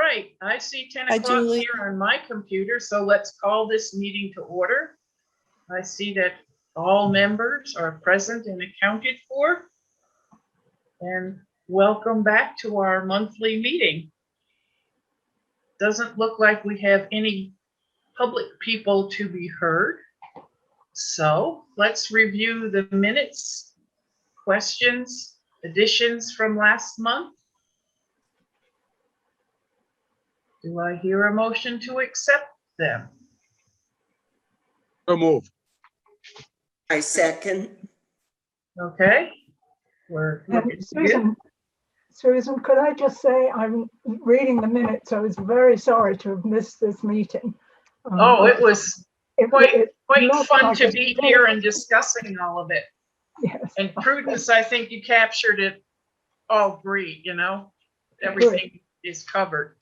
right, I see 10 Hi, o'clock Julie. here on my computer, so let's call this meeting to order. I see that all members are present and accounted for. And welcome back to our monthly meeting. Doesn't look like we have any public people to be heard. So let's review the minutes, questions, additions from last month. Do I hear a motion to accept them? So move. I second. Okay, we're looking good. Susan, could I just say, I'm reading the minutes. I was very sorry to have missed this meeting. Oh, it was quite looked fun like to a be day. here and discussing all of it. Yes. And Prudence, I think you captured it all great, you know? Everything is covered.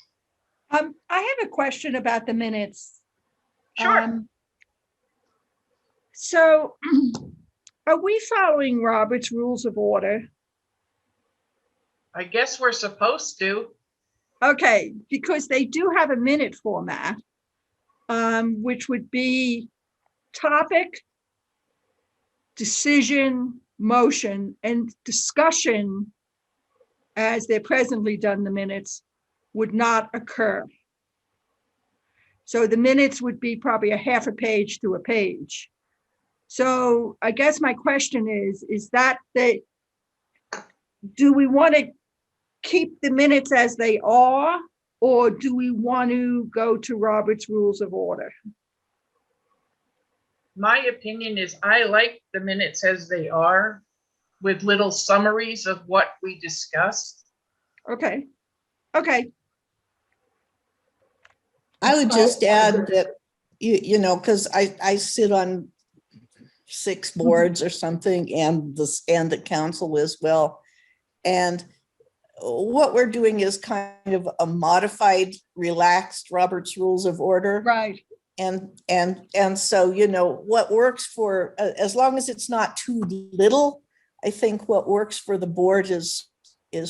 I have a question about the minutes. Sure. So are we following Robert's Rules of Order? I guess we're supposed to. Okay, because they do have a minute format, which would be topic, decision, motion, and discussion, as they're presently done, the minutes would not occur. So the minutes would be probably a half a page to a page. So I guess my question is that do we want to keep the minutes as they are, or do we want to go to Robert's Rules of Order? My opinion is I like the minutes as they are with little summaries of what we discussed. Okay. I would just add that, you know, because I sit on 6 boards or something, and the council as well. And what we're doing is kind of a modified, relaxed Robert's Rules of Order. Right. And so, you know, what works for, as long as it's not too little, I think what works for the board is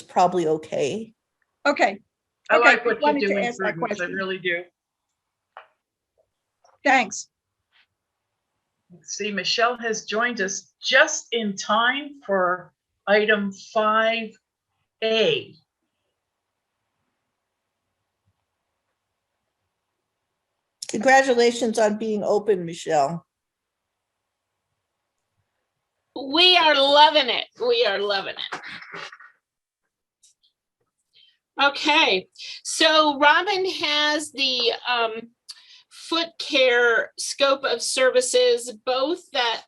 probably okay. Okay. I like Okay, what wanted you're to doing, ask that Prudence, I question. really do. Thanks. Let's see, Michelle has joined us just in time for item 5A. Congratulations on being open, Michelle. We are loving it. We are loving it. Okay, so Robin has the foot care scope of services, both that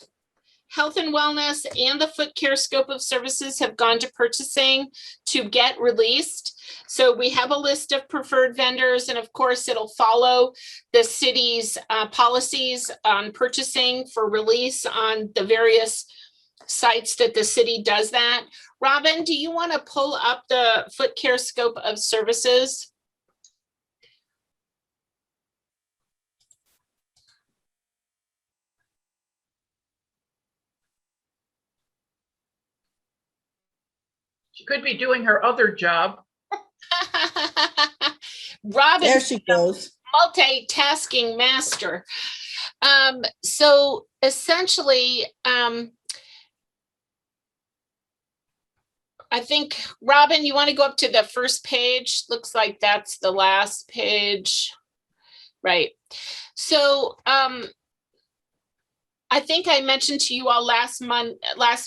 health and wellness and the foot care scope of services have gone to purchasing to get released. So we have a list of preferred vendors, and of course it'll follow the city's policies on purchasing for release on the various sites that the city does that. Robin, do you want to pull up the foot care scope of services? She could be doing her other job. Robin, There she goes. multitasking master. So essentially, I think, Robin, you want to go up to the first page? Looks like that's the last page. Right. So I think I mentioned to you all last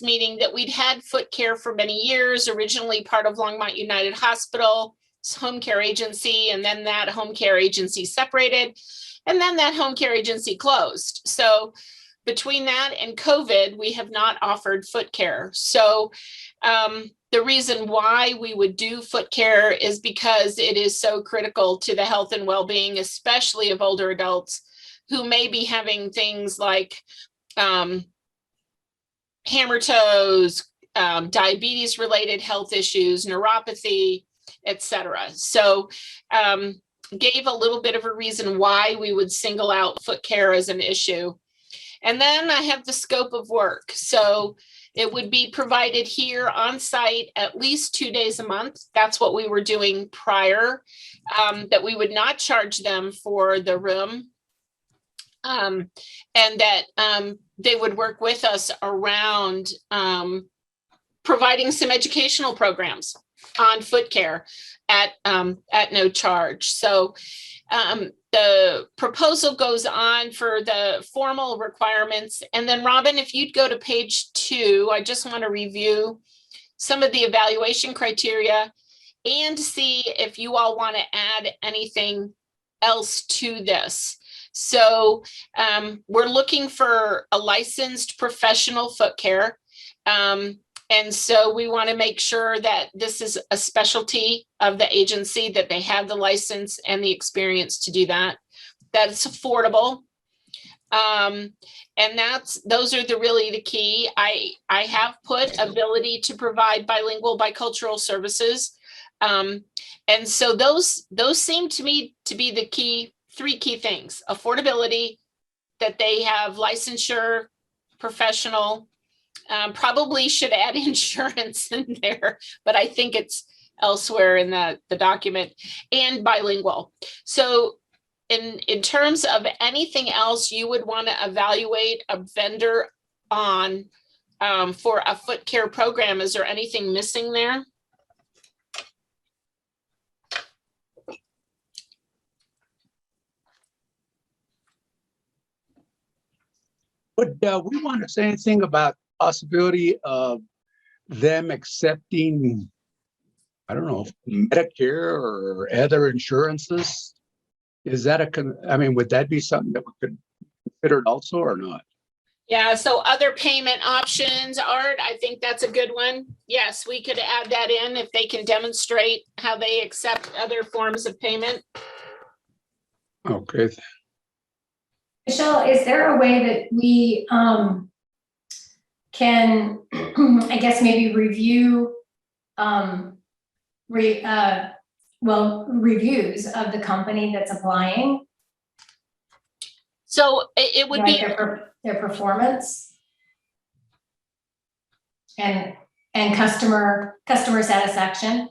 meeting that we'd had foot care for many years, originally part of Longmont United Hospital's home care agency, and then that home care agency separated, and then that home care agency closed. So between that and COVID, we have not offered foot care. So the reason why we would do foot care is because it is so critical to the health and well-being, especially of older adults who may be having things like hammer toes, diabetes related health issues, neuropathy, etc. So gave a little bit of a reason why we would single out foot care as an issue. And then I have the scope of work. So It would be provided here on site at least 2 days a month. That's what we were doing prior, that we would not charge them for the room. And that they would work with us around providing some educational programs on foot care at no charge. So the proposal goes on for the formal requirements. And then Robin, if you'd go to page 2, I just want to review some of the evaluation criteria and see if you all want to add anything else to this. So we're looking for a licensed professional foot care. And so we want to make sure that this is a specialty of the agency, that they have the license and the experience to do that, that it's affordable. And those are really the key. I have put ability to provide bilingual, bicultural services. And so those seem to me to be the 3 key things: affordability, that they have licensure, professional, probably should add insurance in there, but I think it's elsewhere in the document, and bilingual. So in terms of anything else you would want to evaluate a vendor on for a foot care program, is there anything missing there? Would we want to say anything about possibility of them accepting, I don't know, Medicare or other insurances? Is that I mean, would that be something that we could consider also or not? Yeah, so other payment options, Art, I think that's a good one. Yes, we could add that in if they can demonstrate how they accept other forms of payment. Okay. Michelle, is there a way that we can, I guess, maybe review, reviews of the company that's applying? So it would like be their performance and customer satisfaction.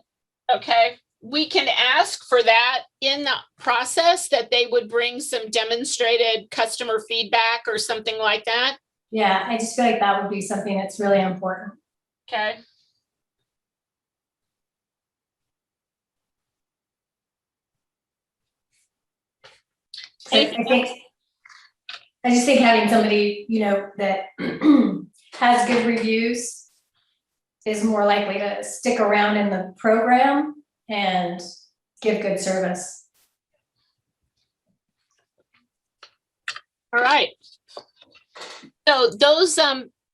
okay. We can ask for that in the process, that they would bring some demonstrated customer feedback or something like that. Yeah, I just feel like that would be something that's really important. Okay. I just think having somebody, that has good reviews is more likely to stick around in the program and give good service. All right. So those,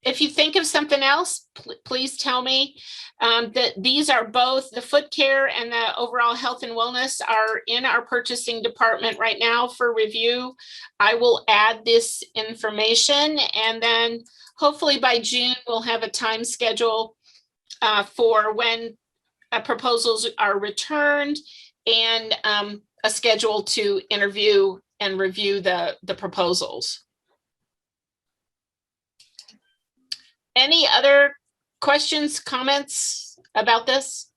if you think of something else, please tell me. That these are both the foot care and the overall health and wellness are in our purchasing department right now for review. I will add this information, and then hopefully by June we'll have a time schedule for when proposals are returned, and a schedule to interview and review the proposals. Any other questions, comments about this?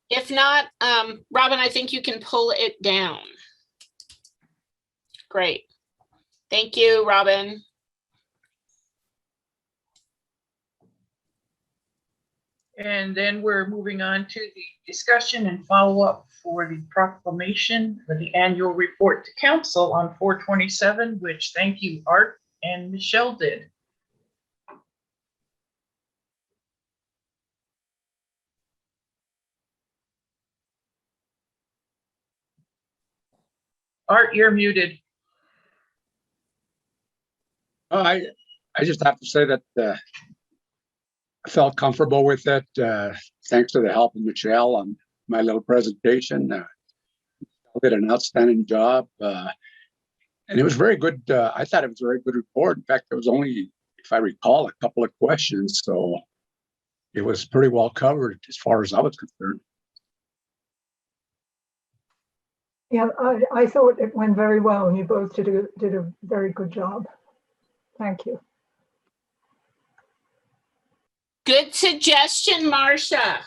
If not, Robin, I think you can pull it down. Great. Thank you, Robin. And then we're moving on to the discussion and follow-up for the proclamation for the annual report to council on 4/27, which thank you, Art and Michelle did. Art, you're muted. I just have to say that I felt comfortable with it, thanks to the help of Michelle on my little presentation. Did an outstanding job, and it was very good. I thought it was a very good report. In fact, there was only, if I recall, a couple of questions, so it was pretty well covered as far as I was concerned. Yeah, I thought it went very well, and you both did a very good job. Thank you. Good suggestion, Marcia.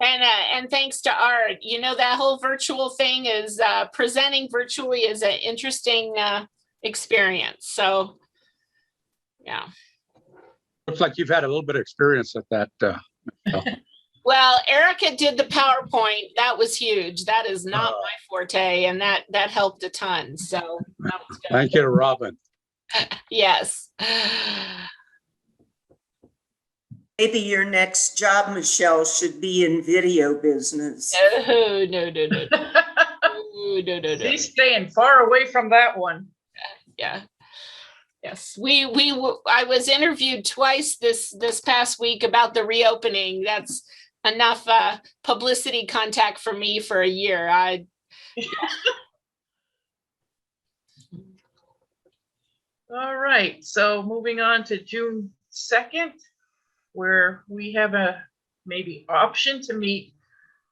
And thanks to Art, you know, that whole virtual thing is presenting virtually is an interesting experience. So, yeah. Looks like you've had a little bit of experience at that. Michelle. Well, Erica did the PowerPoint. That was huge. That is not my forte, and that helped a ton. So that was good. Thank you to Robin. Yes. Maybe your next job, Michelle, should be in video business. No, no, no, no, no, no, no, no. He's staying far away from that one. Yeah. Yes, I was interviewed twice this past week about the reopening. That's enough publicity contact for me for a year. All right, so moving on to June 2nd, where we have a maybe option to meet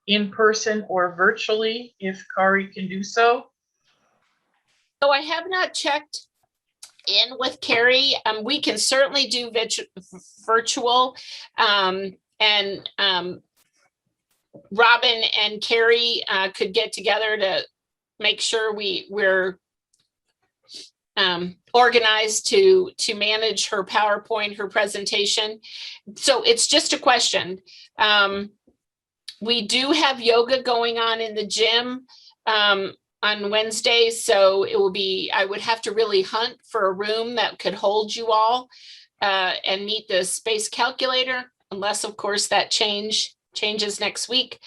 in person or virtually if Kari can do so. So I have not checked in with Carrie. We can certainly do virtual, and Robin and Carrie could get together to make sure we're organized to manage her PowerPoint, her presentation. So it's just a question. We do have yoga going on in the gym on Wednesdays, so it will be, I would have to really hunt for a room that could hold you all and meet the space calculator, unless of course that changes next week.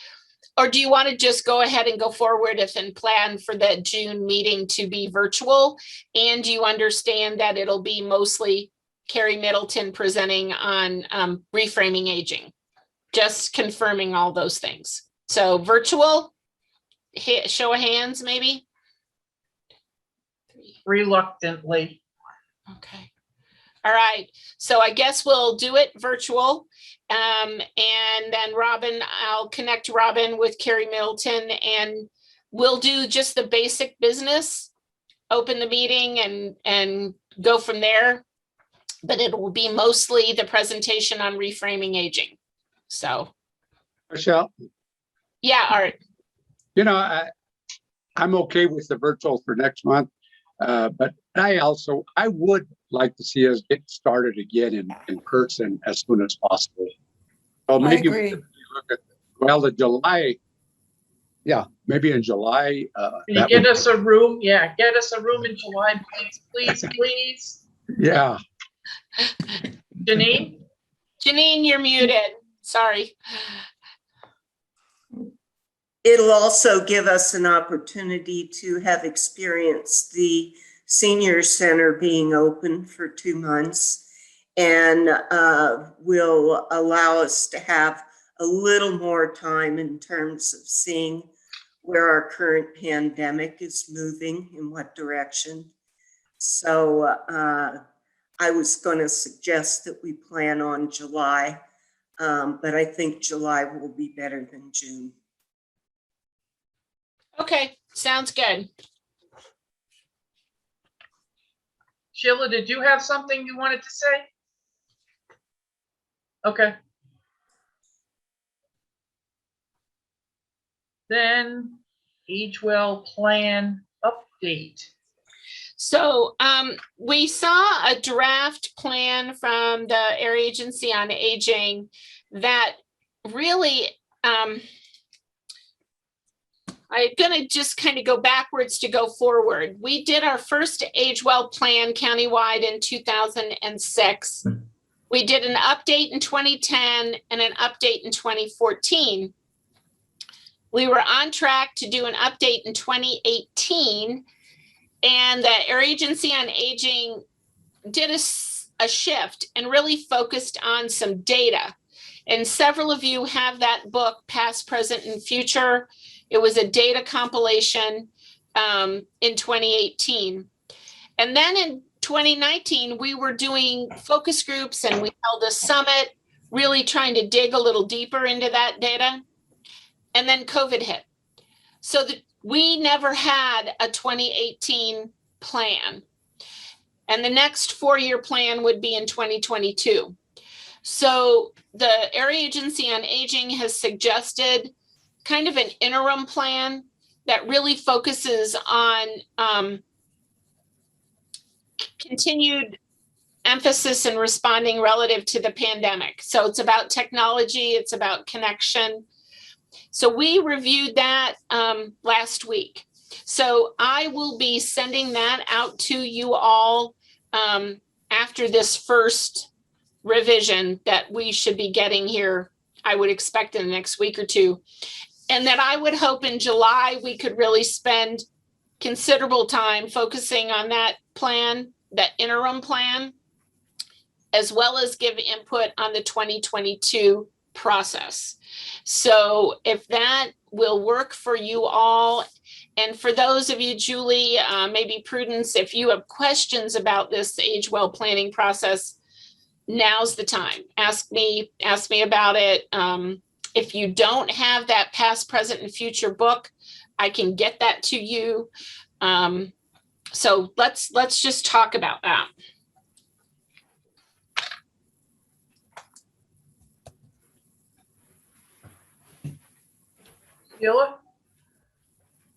Or do you want to just go ahead and go forward and plan for the June meeting to be virtual? And do you understand that it'll be mostly Carrie Middleton presenting on reframing aging? Just confirming all those things. So virtual, show of hands, maybe? Reluctantly. Okay. All right. So I guess we'll do it virtual. And then Robin, I'll connect Robin with Carrie Middleton, and we'll do just the basic business, open the meeting and go from there. But it will be mostly the presentation on reframing aging. So. Michelle, Yeah, Art. you know, I'm okay with the virtual for next month, but I would like to see us get started again in person as soon as possible. So maybe we agree. could look at, well, the July, maybe in July. Can you that get would- us a room? Yeah, get us a room in July, please, please, please. Yeah, Janine? Janine, you're muted. Sorry. It'll also give us an opportunity to have experienced the senior center being open for 2 months, and will allow us to have a little more time in terms of seeing where our current pandemic is moving, in what direction. So I was going to suggest that we plan on July, but I think July will be better than June. Okay, sounds good. Sheila, did you have something you wanted to say? Okay. Then Age Well Plan update. So we saw a draft plan from the Area Agency on Aging that really, I'm going to just kind of go backwards to go forward. We did our first Age Well plan countywide in 2006. We did an update in 2010 and an update in 2014. We were on track to do an update in 2018, and the Area Agency on Aging did a shift and really focused on some data. And several of you have that book, Past, Present, and Future. It was a data compilation in 2018. And then in 2019, we were doing focus groups and we held a summit, really trying to dig a little deeper into that data. And then COVID hit. So we never had a 2018 plan. And the next 4-year plan would be in 2022. So the Area Agency on Aging has suggested kind of an interim plan that really focuses on continued emphasis in responding relative to the pandemic. So it's about technology, it's about connection. So we reviewed that last week. So I will be sending that out to you all after this first revision that we should be getting here, I would expect in the next week or two. And that I would hope in July, we could really spend considerable time focusing on that plan, that interim plan, as well as give input on the 2022 process. So if that will work for you all, and for those of you, Julie, maybe Prudence, if you have questions about this age well planning process, now's the time. Ask me about it. If you don't have that past, present, and future book, I can get that to you. So let's just talk about that. Sheila?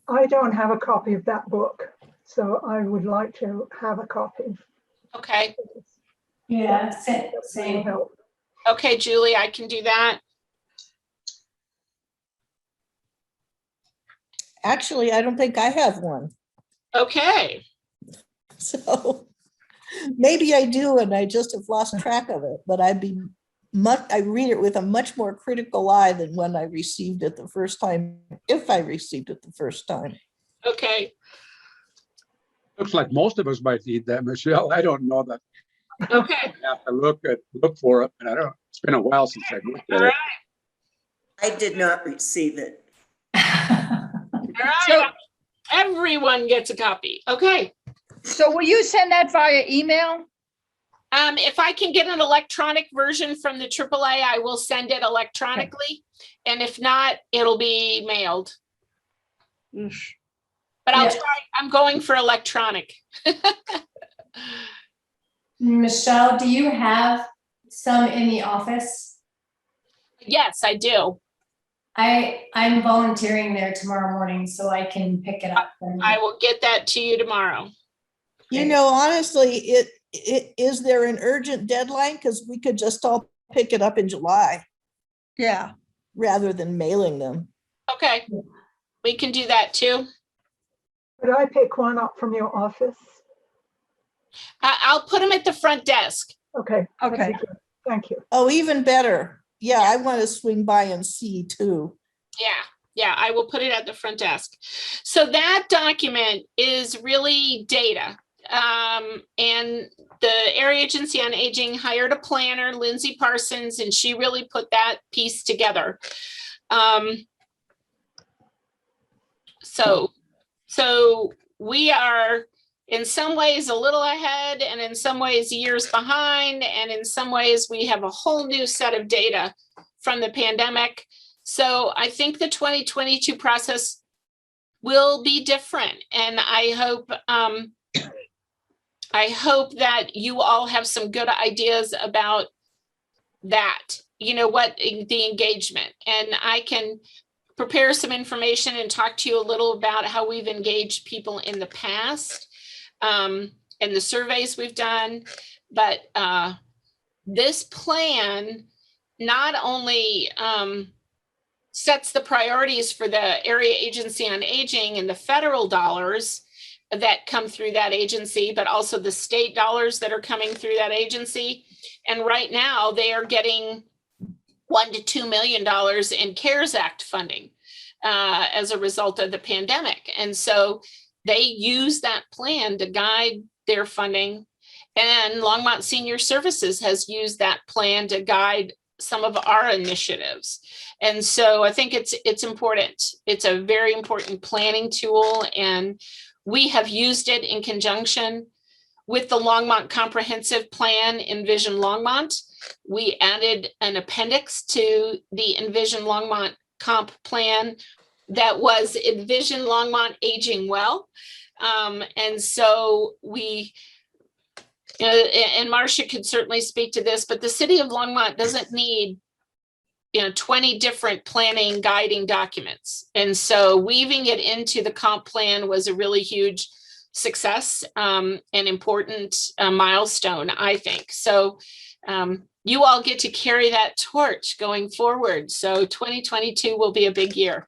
I don't have a copy of that book, so I would like to have a copy. Okay. Yeah, That will same. help. Okay, Julie, I can do that. Actually, I don't think I have one. Okay. So maybe I do, and I just have lost track of it, but I read it with a much more critical eye than when I received it the first time, if I received it the first time. Okay. Looks like most of us might need that, Michelle. I don't know that. Okay. I have to look for it, and I don't, it's been a while since I looked at All it. right. I did not receive it. All right. Everyone gets a copy. Okay. So will you send that via email? If I can get an electronic version from the AAA, I will send it electronically. And if not, it'll be mailed. But I'll Yeah. try. I'm going for electronic. Michelle, do you have some in the office? Yes, I do. I'm volunteering there tomorrow morning, so I can pick it up. I will get that to you tomorrow. You know, honestly, is there an urgent deadline? Because we could just all pick it up in July Yeah. rather than mailing them. Okay. We can do that too. Could I pick one up from your office? I'll put them at the front desk. Okay. that'd be Okay. good. Thank you. Oh, even better. Yeah, I want to swing by and see too. Yeah, I will put it at the front desk. So that document is really data. And the Area Agency on Aging hired a planner, Lindsay Parsons, and she really put that piece together. So we are in some ways a little ahead, and in some ways years behind, and in some ways we have a whole new set of data from the pandemic. So I think the 2022 process will be different, and I hope that you all have some good ideas about that, you know, what the engagement, and I can prepare some information and talk to you a little about how we've engaged people in the past and the surveys we've done. But this plan not only sets the priorities for the Area Agency on Aging and the federal dollars that come through that agency, but also the state dollars that are coming through that agency. And right now they are getting $1 to $2 million in CARES Act funding as a result of the pandemic. And so they use that plan to guide their funding. And Longmont Senior Services has used that plan to guide some of our initiatives. And so I think it's important. It's a very important planning tool, and we have used it in conjunction with the Longmont Comprehensive Plan, Envision Longmont. We added an appendix to the Envision Longmont Comp Plan that was Envision Longmont Aging Well. And so we and Marcia could certainly speak to this, but the city of Longmont doesn't need 20 different planning guiding documents. And so weaving it into the comp plan was a really huge success, and important milestone, I think. So you all get to carry that torch going forward. So 2022 will be a big year.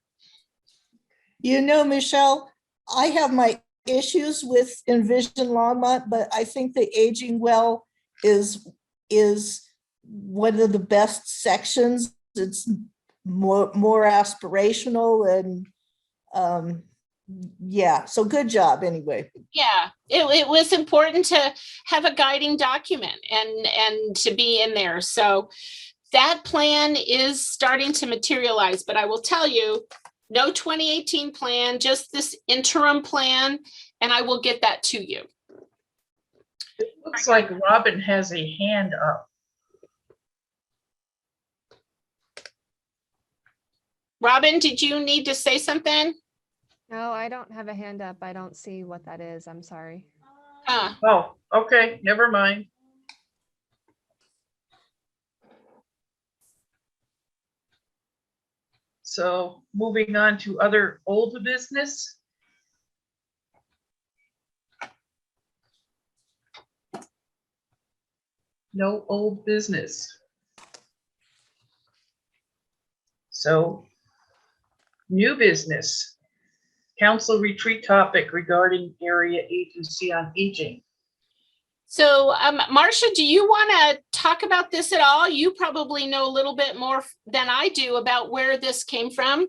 Michelle, I have my issues with Envision Longmont, but I think the aging well is one of the best sections. It's more aspirational, and yeah, so good job anyway. Yeah, it was important to have a guiding document and to be in there. So that plan is starting to materialize, but I will tell you, no 2018 plan, just this interim plan, and I will get that to you. It looks like Robin has a hand up. Robin, did you need to say something? No, I don't have a hand up. I don't see what that is. I'm sorry. Oh, okay, never mind. So moving on to other old business. No old business. So new business. Council retreat topic regarding area agency on aging. So Marcia, do you want to talk about this at all? You probably know a little bit more than I do about where this came from.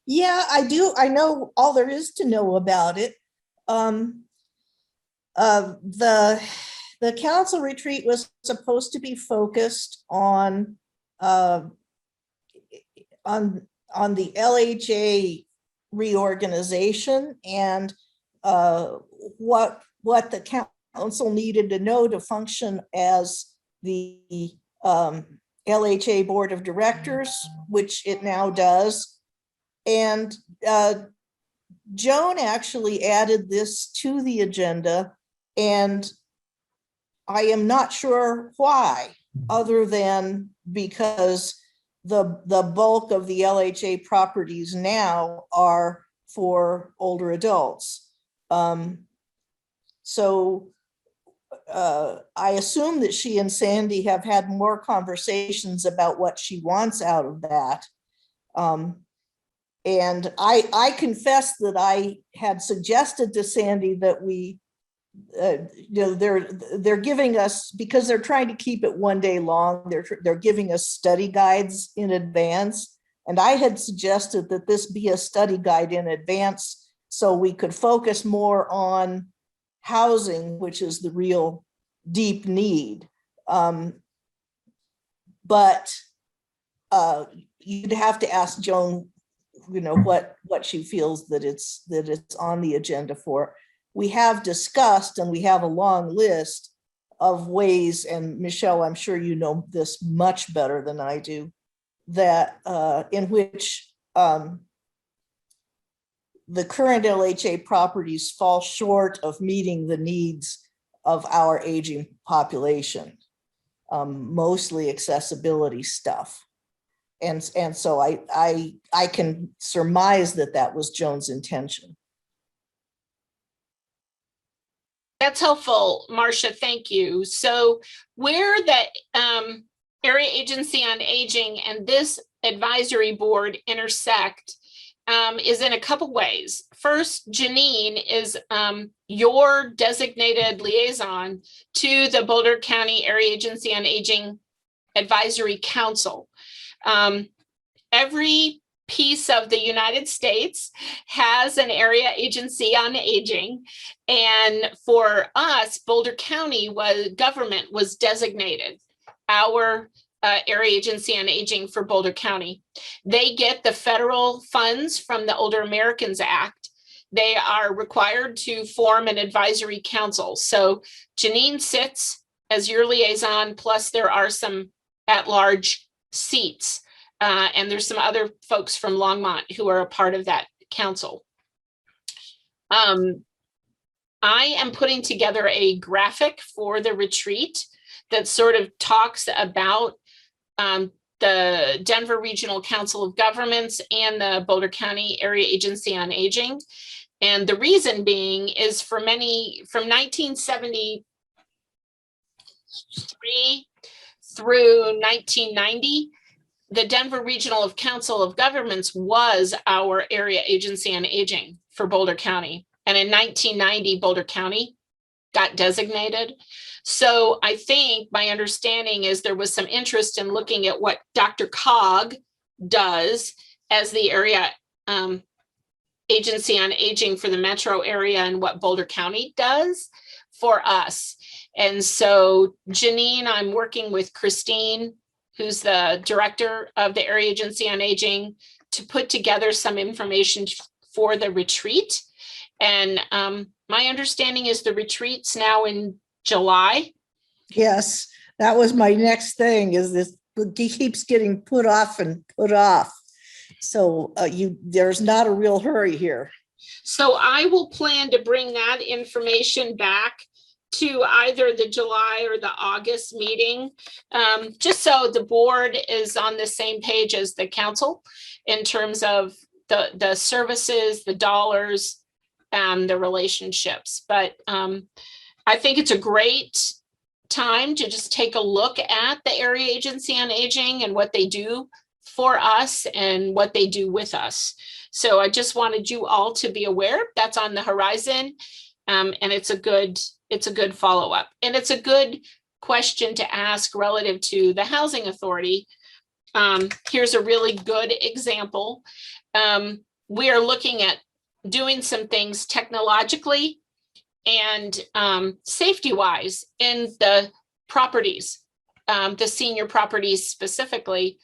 Yeah, I do. I know all there is to know about it. The council retreat was supposed to be focused on the LHA reorganization and what the council needed to know to function as the LHA board of directors, which it now does. And Joan actually added this to the agenda, and I am not sure why, other than because the bulk of the LHA properties now are for older adults. So I assume that she and Sandy have had more conversations about what she wants out of that. And I confess that I had suggested to Sandy that we, they're giving us, because they're trying to keep it one day long, they're giving us study guides in advance. And I had suggested that this be a study guide in advance so we could focus more on housing, which is the real deep need. But you'd have to ask Joan, what she feels that it's on the agenda for. We have discussed, and we have a long list of ways, and Michelle, I'm sure you know this much better than I do, that in which the current LHA properties fall short of meeting the needs of our aging population, mostly accessibility stuff. And so I can surmise that was Joan's intention. That's helpful, Marcia. Thank you. So where the Area Agency on Aging and this advisory board intersect is in a couple ways. First, Janine is your designated liaison to the Boulder County Area Agency on Aging Advisory Council. Every piece of the United States has an area agency on aging. And for us, Boulder County government was designated our area agency on aging for Boulder County. They get the federal funds from the Older Americans Act. They are required to form an advisory council. So Janine sits as your liaison, plus there are some at-large seats. And there's some other folks from Longmont who are a part of that council. I am putting together a graphic for the retreat that sort of talks about the Denver Regional Council of Governments and the Boulder County Area Agency on Aging. And the reason being is from 1973 through 1990, the Denver Regional Council of Governments was our area agency on aging for Boulder County. And in 1990, Boulder County got designated. So I think my understanding is there was some interest in looking at what Dr. Cog does as the area agency on aging for the metro area and what Boulder County does for us. And so Janine, I'm working with Christine, who's the director of the area agency on aging, to put together some information for the retreat. And my understanding is the retreat's now in July. Yes, that was my next thing, is this, he keeps getting put off and put off. So there's not a real hurry here. So I will plan to bring that information back to either the July or the August meeting, just so the board is on the same page as the council in terms of the services, the dollars, the relationships. But I think it's a great time to just take a look at the area agency on aging and what they do for us and what they do with us. So I just wanted you all to be aware that's on the horizon, and it's a good follow-up, and it's a good question to ask relative to the housing authority. Here's a really good example. We are looking at doing some things technologically and safety-wise in the properties, the senior properties specifically.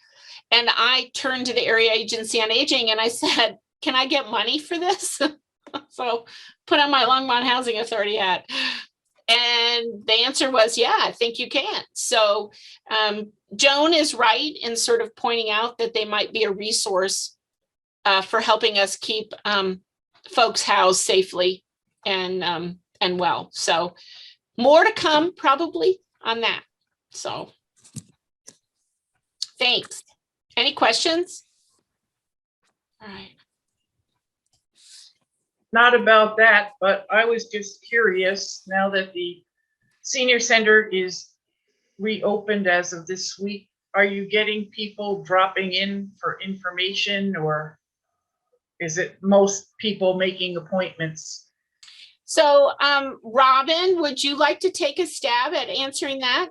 And I turned to the area agency on aging and I said, can I get money for this? So put on my Longmont Housing Authority hat. And the answer was, yeah, I think you can. So Joan is right in sort of pointing out that they might be a resource for helping us keep folks housed safely and well. So more to come probably on that. So thanks. Any questions? All right. Not about that, but I was just curious, now that the senior center is reopened as of this week, are you getting people dropping in for information, or is it most people making appointments? So Robin, would you like to take a stab at answering that?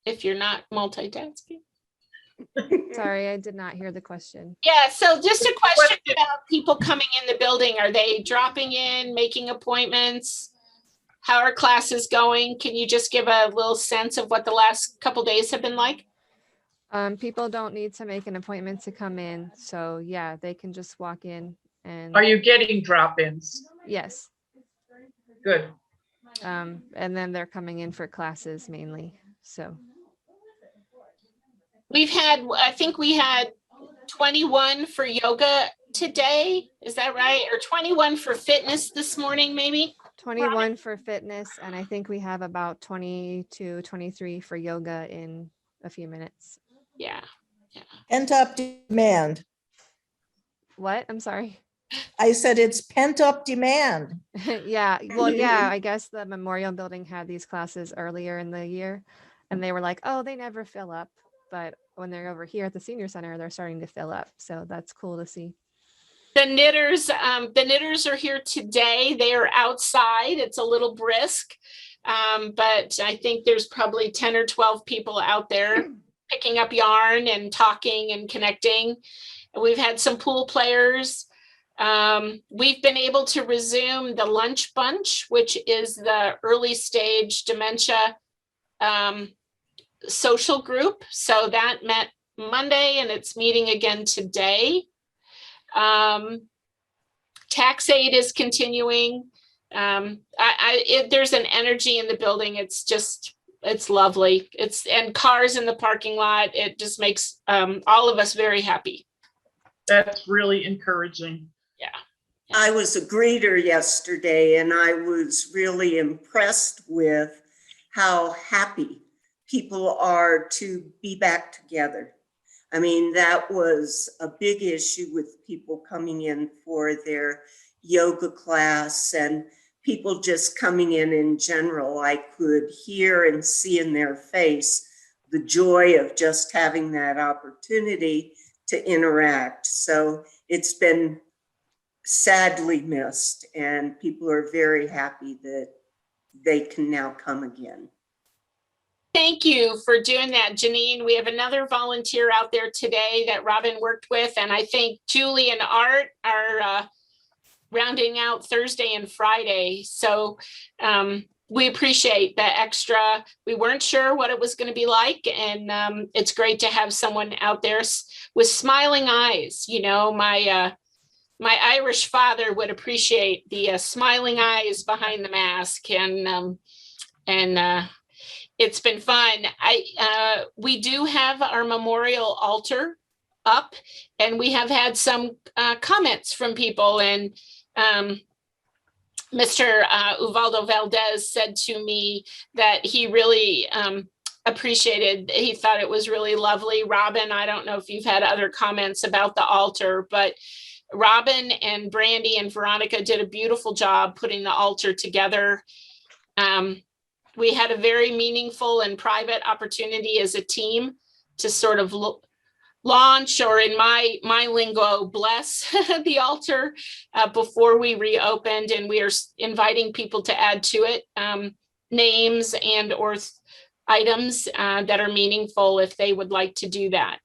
If you're not multitasking. Sorry, I did not hear the question. Yeah, so just a question about people coming in the building. Are they dropping in, making appointments? How are classes going? Can you just give a little sense of what the last couple days have been like? People don't need to make an appointment to come in. So yeah, they can just walk in and Are you getting drop-ins? yes. Good. And then they're coming in for classes mainly. So We've had, I think we had 21 for yoga today. Is that right? Or 21 for fitness this morning, maybe? 21 for fitness. And I think we have about 22, 23 for yoga in a few minutes. Yeah. Pent up demand. What? I'm sorry. I said it's pent up demand. Yeah. Well, yeah, I guess the Memorial Building had these classes earlier in the year and they were like, oh, they never fill up. But when they're over here at the senior center, they're starting to fill up. So that's cool to see. The knitters are here today. They are outside. It's a little brisk, but I think there's probably 10 or 12 people out there picking up yarn and talking and connecting. We've had some pool players. We've been able to resume the lunch bunch, which is the early stage dementia social group. So that met Monday and it's meeting again today. Tax aid is continuing. There's an energy in the building. It's lovely. And cars in the parking lot. It just makes all of us very happy. That's really encouraging. Yeah. I was a greeter yesterday, and I was really impressed with how happy people are to be back together. I mean, that was a big issue with people coming in for their yoga class and people just coming in general. I could hear and see in their face the joy of just having that opportunity to interact. So it's been sadly missed, and people are very happy that they can now come again. Thank you for doing that, Janine. We have another volunteer out there today that Robin worked with, and I think Julie and Art are rounding out Thursday and Friday. So we appreciate the extra. We weren't sure what it was going to be like, and it's great to have someone out there with smiling eyes. You know, my Irish father would appreciate the smiling eyes behind the mask, and it's been fun. We do have our memorial altar up, and we have had some comments from people, and Mr. Uvaldo Valdez said to me that he really appreciated, he thought it was really lovely. Robin, I don't know if you've had other comments about the altar, but Robin and Brandy and Veronica did a beautiful job putting the altar together. We had a very meaningful and private opportunity as a team to sort of launch, or in my lingo, bless the altar before we reopened, and we are inviting people to add to it names and or items that are meaningful if they would like to do that.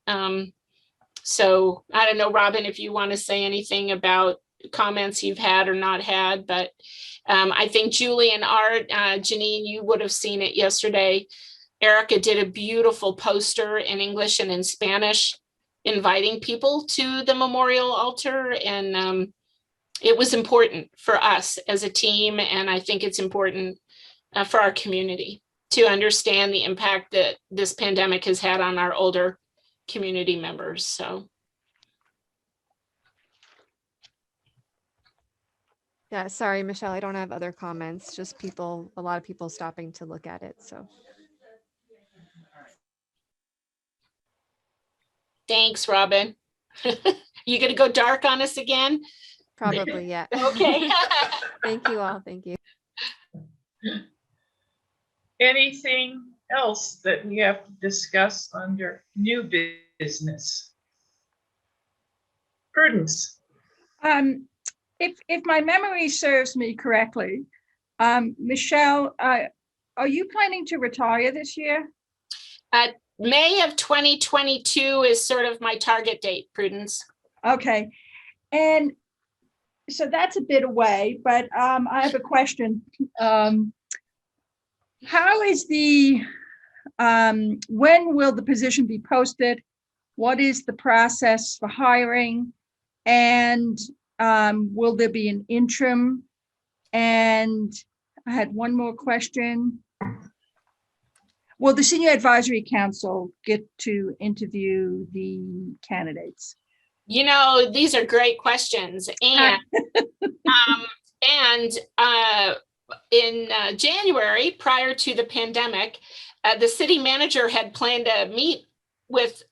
So I don't know, Robin, if you want to say anything about comments you've had or not had, but I think Julie and Art, Janine, you would have seen it yesterday. Erica did a beautiful poster in English and in Spanish, inviting people to the memorial altar. And it was important for us as a team. And I think it's important for our community to understand the impact that this pandemic has had on our older community members. So. Yeah, sorry, Michelle, I don't have other comments, just people, a lot of people stopping to look at it, so. Thanks, Robin. You gonna go dark on us again? Probably, yeah. Okay. Thank you all, thank you. Anything else that we have to discuss under new business? Prudence. If my memory serves me correctly, Michelle, are you planning to retire this year? May of 2022 is sort of my target date, Prudence. Okay. And so that's a bit away, but I have a question. How is when will the position be posted? What is the process for hiring? And will there be an interim? And I had one more question. Will the Senior Advisory Council get to interview the candidates? You know, these are great questions. And in January, prior to the pandemic, the city manager had planned to meet with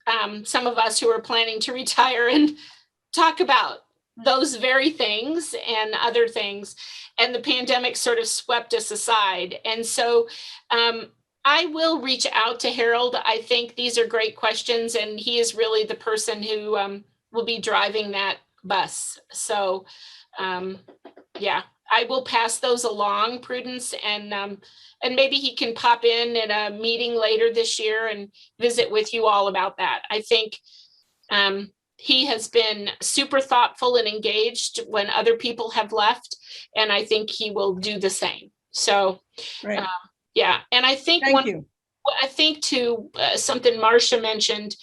some of us who were planning to retire and talk about those very things and other things. And the pandemic sort of swept us aside. And so I will reach out to Harold. I think these are great questions, and he is really the person who will be driving that bus. So yeah, I will pass those along, Prudence, and maybe he can pop in at a meeting later this year and visit with you all about that. I think he has been super thoughtful and engaged when other people have left, and I think he will do the same. So Right. yeah, and I think Thank you. I think too, something Marcia mentioned,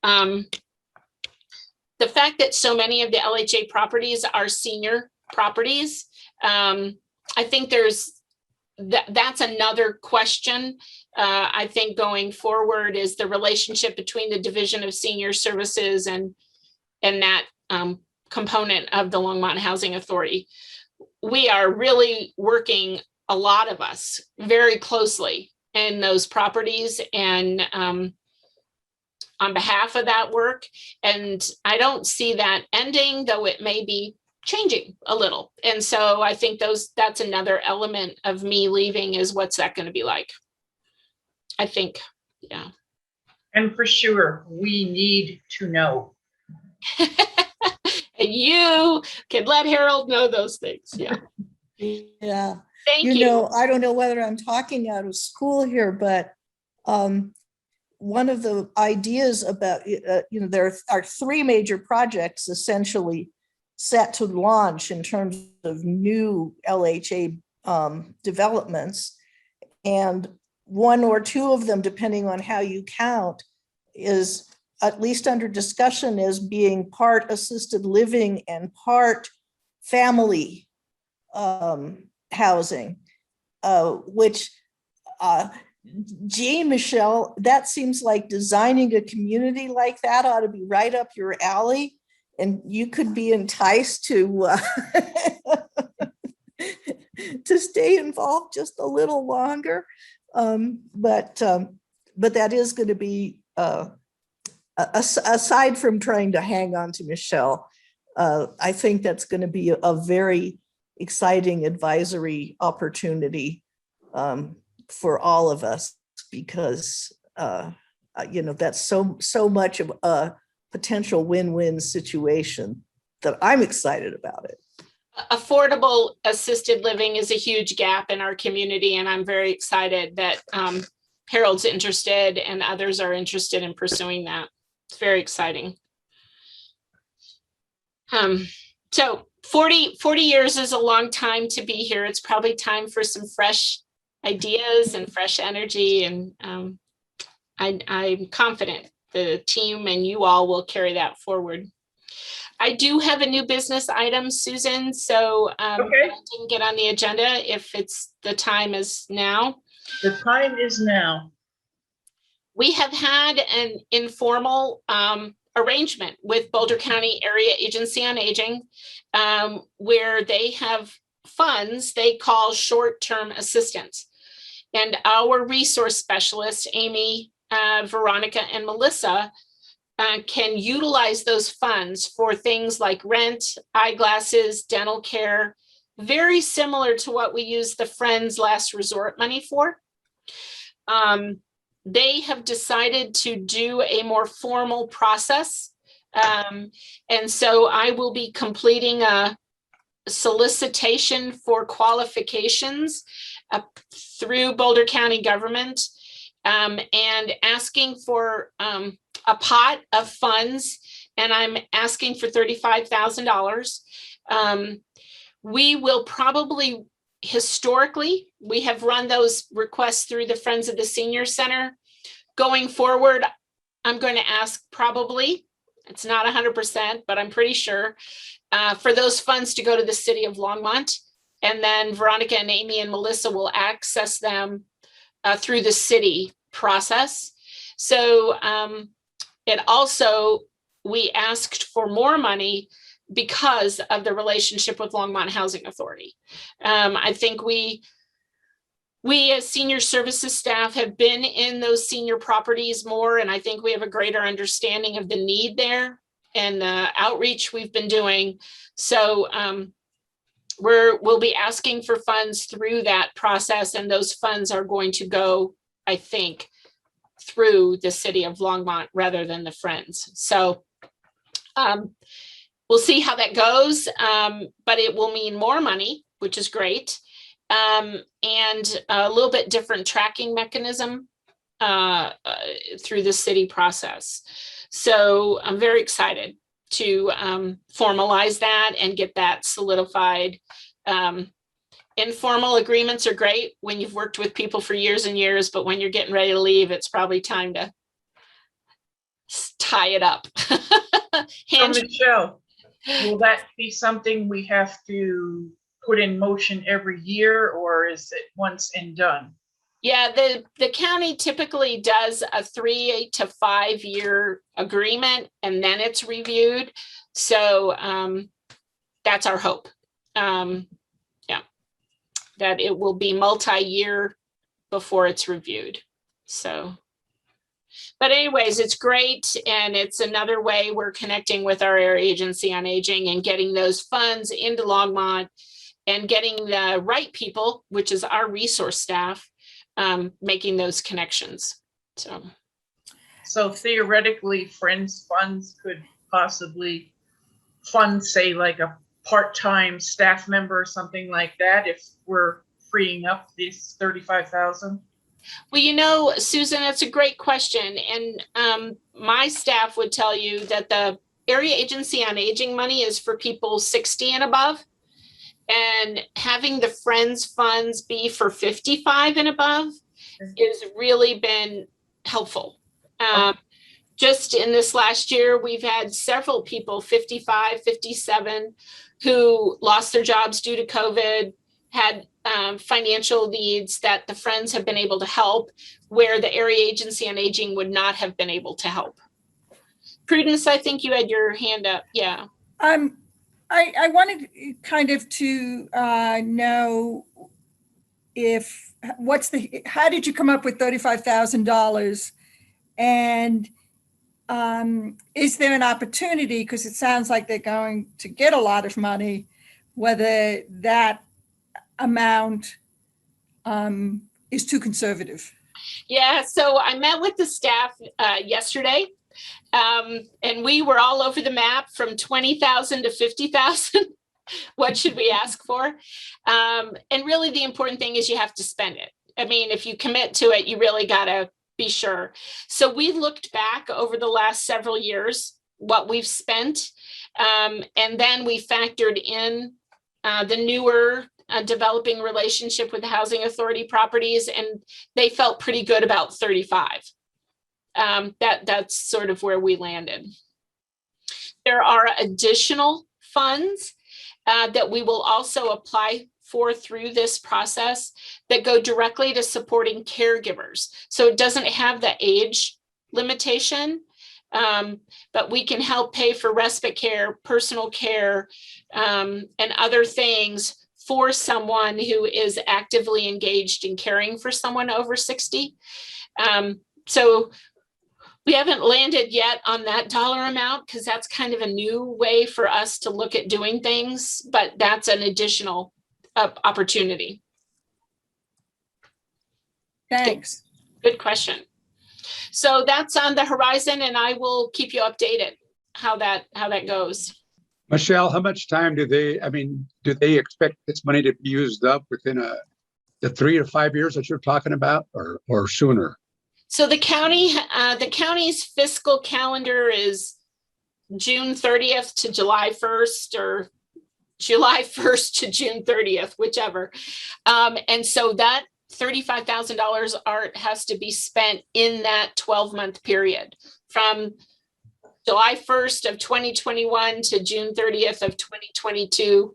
the fact that so many of the LHA properties are senior properties, I think that's another question. I think going forward is the relationship between the Division of Senior Services and that component of the Longmont Housing Authority. We are really working, a lot of us, very closely in those properties and on behalf of that work. And I don't see that ending, though it may be changing a little. And so I think that's another element of me leaving, is what's that going to be like? I think, yeah. And for sure, we need to know. And you can let Harold know those things. Yeah. Yeah. Thank You you. know, I don't know whether I'm talking out of school here, but one of the ideas about, there are three major projects essentially set to launch in terms of new LHA developments. And one or two of them, depending on how you count, is at least under discussion as being part assisted living and part family housing, which, gee, Michelle, that seems like designing a community like that ought to be right up your alley, and you could be enticed to to stay involved just a little longer. But that is going to be, aside from trying to hang on to Michelle, I think that's going to be a very exciting advisory opportunity for all of us, because that's so much of a potential win-win situation that I'm excited about it. Affordable assisted living is a huge gap in our community, and I'm very excited that Harold's interested and others are interested in pursuing that. It's very exciting. So 40 years is a long time to be here. It's probably time for some fresh ideas and fresh energy, and I'm confident the team and you all will carry that forward. I do have a new business item, Susan, so Okay. I didn't get on the agenda. If it's the time is now. The time is now. We have had an informal arrangement with Boulder County Area Agency on Aging, where they have funds they call short-term assistance. And our resource specialists, Amy, Veronica, and Melissa, can utilize those funds for things like rent, eyeglasses, dental care, very similar to what we use the Friends Last Resort money for. They have decided to do a more formal process. And so I will be completing a solicitation for qualifications through Boulder County government, and asking for a pot of funds, and I'm asking for $35,000. We will probably, historically, we have run those requests through the Friends of the Senior Center. Going forward, I'm going to ask, probably, it's not 100%, but I'm pretty sure, for those funds to go to the city of Longmont. And then Veronica and Amy and Melissa will access them through the city process. So it also, we asked for more money because of the relationship with Longmont Housing Authority. I think we as senior services staff have been in those senior properties more, and I think we have a greater understanding of the need there and the outreach we've been doing. So we'll be asking for funds through that process, and those funds are going to go, I think, through the city of Longmont rather than the Friends. So we'll see how that goes, but it will mean more money, which is great, and a little bit different tracking mechanism through the city process. So I'm very excited to formalize that and get that solidified. Informal agreements are great when you've worked with people for years and years, but when you're getting ready to leave, it's probably time to tie it up. So Michelle, will that be something we have to put in motion every year, or is it once and done? Yeah, the county typically does a 3 to 5 year agreement and then it's reviewed. So that's our hope. Yeah, that it will be multi-year before it's reviewed. So, but anyways, it's great. And it's another way we're connecting with our area agency on aging and getting those funds into Longmont and getting the right people, which is our resource staff, making those connections. So theoretically, Friends Funds could possibly fund, say, like a part-time staff member or something like that if we're freeing up this 35,000. Well, you know, Susan, that's a great question. And my staff would tell you that the area agency on aging money is for people 60 and above. And having the Friends funds be for 55 and above has really been helpful. Just in this last year, we've had several people, 55, 57, who lost their jobs due to COVID, had financial needs that the Friends have been able to help, where the area agency on aging would not have been able to help. Prudence, I think you had your hand up. Yeah. I wanted kind of to know how did you come up with $35,000? And is there an opportunity, because it sounds like they're going to get a lot of money, whether that amount is too conservative? Yeah, so I met with the staff yesterday. And we were all over the map from 20,000 to 50,000. What should we ask for? And really the important thing is you have to spend it. I mean, if you commit to it, you really got to be sure. So we looked back over the last several years, what we've spent. And then we factored in the newer developing relationship with the Housing Authority properties, and they felt pretty good about 35. That's sort of where we landed. There are additional funds that we will also apply for through this process that go directly to supporting caregivers. So it doesn't have the age limitation, but we can help pay for respite care, personal care, and other things for someone who is actively engaged in caring for someone over 60. So we haven't landed yet on that dollar amount because that's kind of a new way for us to look at doing things, but that's an additional opportunity. Thanks. Good question. So that's on the horizon, and I will keep you updated how that goes. Michelle, how much time do they expect this money to be used up within the 3 to 5 years that you're talking about, or sooner? So the county's fiscal calendar is June 30th to July 1st, or July 1st to June 30th, whichever. And so that $35,000 art has to be spent in that 12-month period from July 1st of 2021 to June 30th of 2022,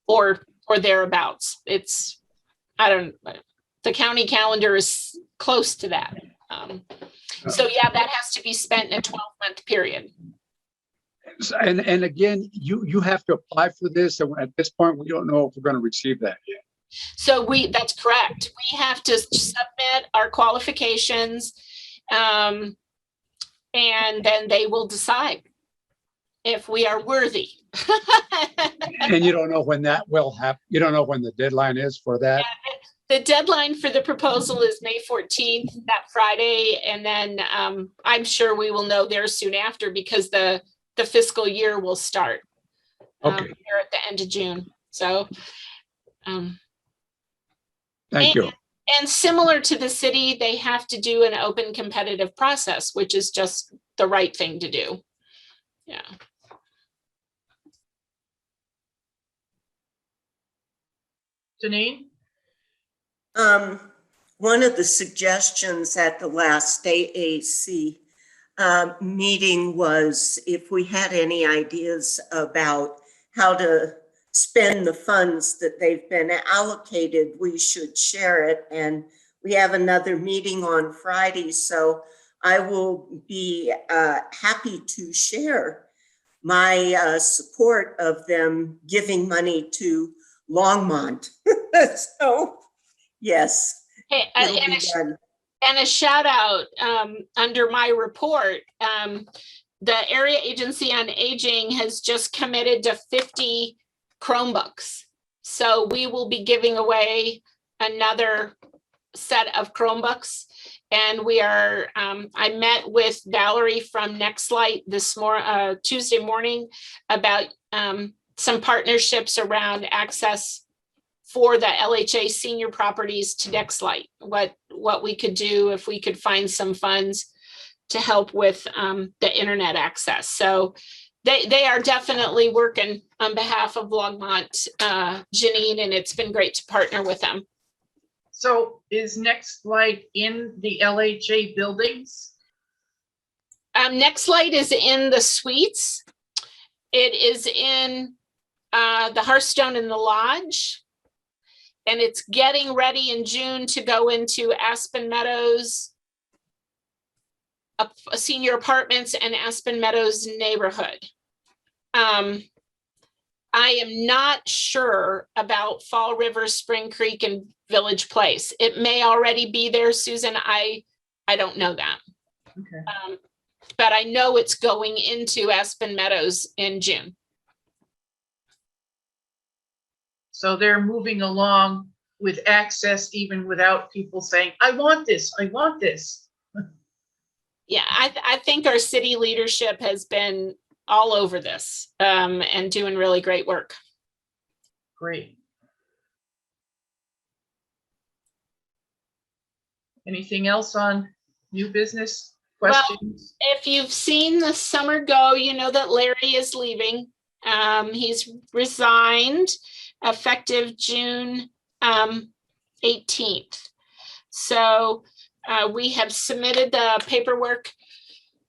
or thereabouts. The county calendar is close to that. So yeah, that has to be spent in a 12-month period. And again, you have to apply for this, and at this point, we don't know if we're going to receive that yet. So that's correct. We have to submit our qualifications, and then they will decide if we are worthy. And you don't know when that will happen. You don't know when the deadline is for that. Yeah, the deadline for the proposal is May 14th, that Friday, and then I'm sure we will know there soon after, because the fiscal year will start Okay. here at the end of June. So Thank you. And similar to the city, they have to do an open competitive process, which is just the right thing to do. Yeah. Janine? One of the suggestions at the last AAC meeting was if we had any ideas about how to spend the funds that they've been allocated, we should share it. And we have another meeting on Friday, so I will be happy to share my support of them giving money to Longmont. So, yes, Hey, it'll be done. and a shout out under my report. The Area Agency on Aging has just committed to 50 Chromebooks. So we will be giving away another set of Chromebooks. And we are, I met with Valerie from Nextlight Tuesday morning about some partnerships around access for the LHA senior properties to Nextlight. What we could do if we could find some funds to help with the internet access. So they are definitely working on behalf of Longmont, Janine, and it's been great to partner with them. So is Nextlight in the LHA buildings? Nextlight is in the suites. It is in the Hearthstone and the Lodge. And it's getting ready in June to go into Aspen Meadows, senior apartments, and Aspen Meadows neighborhood. I am not sure about Fall River, Spring Creek, and Village Place. It may already be there, Susan. I don't know that. Okay. But I know it's going into Aspen Meadows in June. So they're moving along with access even without people saying, I want this, I want this. Yeah, I think our city leadership has been all over this and doing really great work. Great. Anything else on new business questions? Well, if you've seen the summer go, you know that Larry is leaving. He's resigned effective June 18th. So we have submitted the paperwork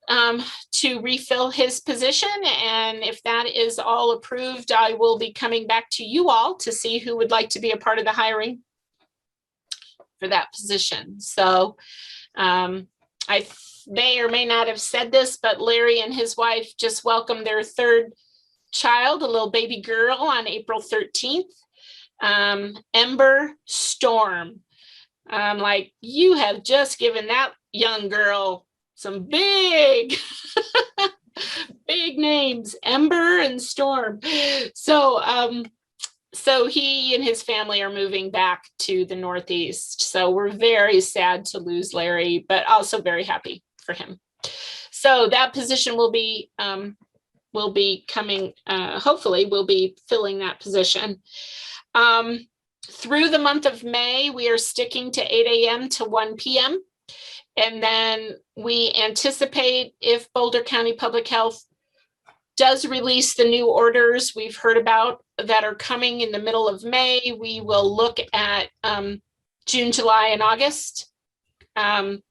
to refill his position. And if that is all approved, I will be coming back to you all to see who would like to be a part of the hiring for that position. So I may or may not have said this, but Larry and his wife just welcomed their third child, a little baby girl, on April 13th. Ember Storm. Like, you have just given that young girl some big, big names, Ember and Storm. So he and his family are moving back to the Northeast. So we're very sad to lose Larry, but also very happy for him. So that position will be coming, hopefully we'll be filling that position. Through the month of May, we are sticking to 8 a.m. to 1 p.m. And then we anticipate, if Boulder County Public Health does release the new orders we've heard about that are coming in the middle of May, we will look at June, July, and August and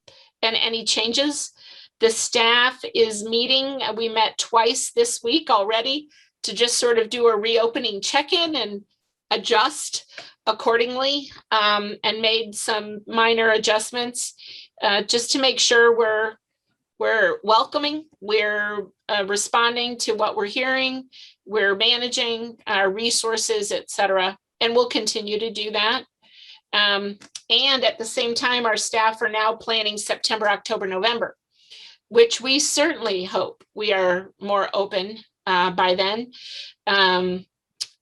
any changes. The staff is meeting. We met twice this week already to just sort of do a reopening check-in and adjust accordingly, and made some minor adjustments just to make sure we're welcoming, we're responding to what we're hearing, we're managing our resources, et cetera, and we'll continue to do that. And at the same time, our staff are now planning September, October, November, which we certainly hope we are more open by then.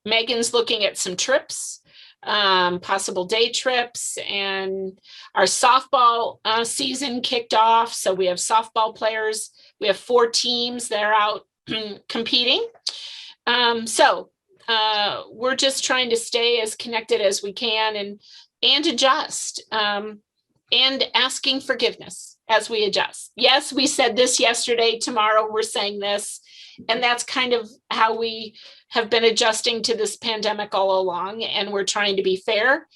Megan's looking at some trips, possible day trips, and our softball season kicked off. So we have softball players. We have 4 teams that are out competing. So we're just trying to stay as connected as we can and adjust and asking forgiveness as we adjust. Yes, we said this yesterday, tomorrow we're saying this, and that's kind of how we have been adjusting to this pandemic all along, and we're trying to be fair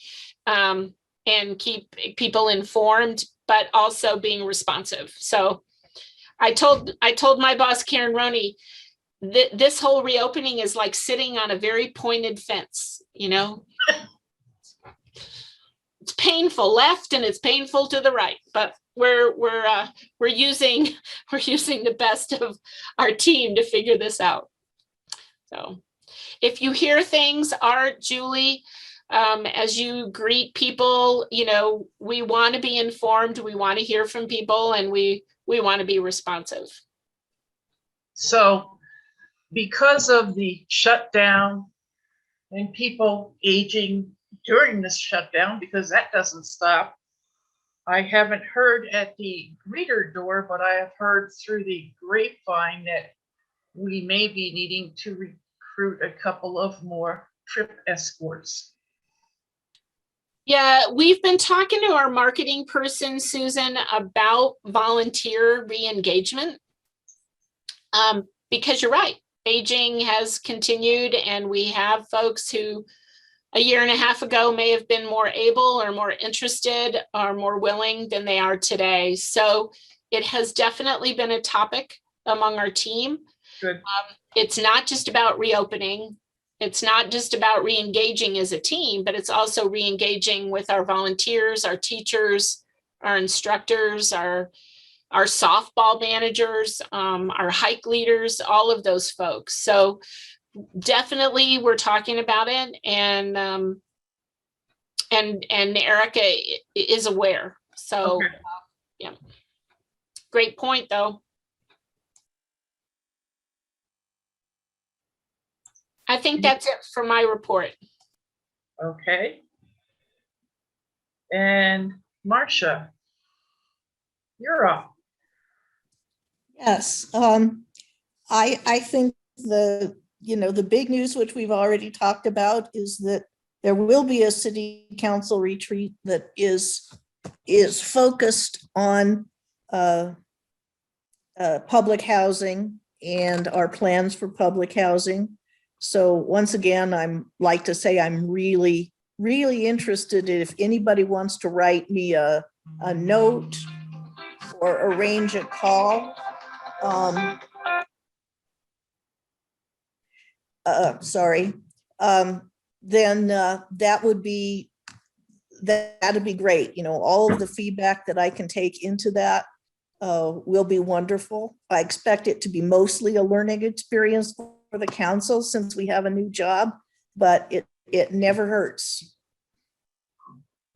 and keep people informed, but also being responsive. So I told my boss, Karen Roney, this whole reopening is like sitting on a very pointed fence, you know? it's painful left and it's painful to the right, but we're using the best of our team to figure this out. So if you hear things, Art, Julie, as you greet people, you know, we want to be informed, we want to hear from people, and we want to be responsive. So because of the shutdown and people aging during this shutdown, because that doesn't stop, I haven't heard at the greeter door, but I have heard through the grapevine that we may be needing to recruit a couple of more trip escorts. Yeah, we've been talking to our marketing person, Susan, about volunteer re-engagement. Because you're right, aging has continued, and we have folks who a year and a half ago may have been more able or more interested or more willing than they are today. So it has definitely been a topic among our team. Good. It's not just about reopening. It's not just about re-engaging as a team, but it's also re-engaging with our volunteers, our teachers, our instructors, our softball managers, our hike leaders, all of those folks. So definitely we're talking about it, and Erica is aware. So Okay. yeah, great point though. I think that's it for my report. Okay. And Marcia, you're up. Yes, I think the big news, which we've already talked about, is that there will be a city council retreat that is focused on public housing and our plans for public housing. So once again, I'm really, really interested if anybody wants to write me a note or arrange a call. Then that'd be great. You know, all of the feedback that I can take into that will be wonderful. I expect it to be mostly a learning experience for the council since we have a new job, but it never hurts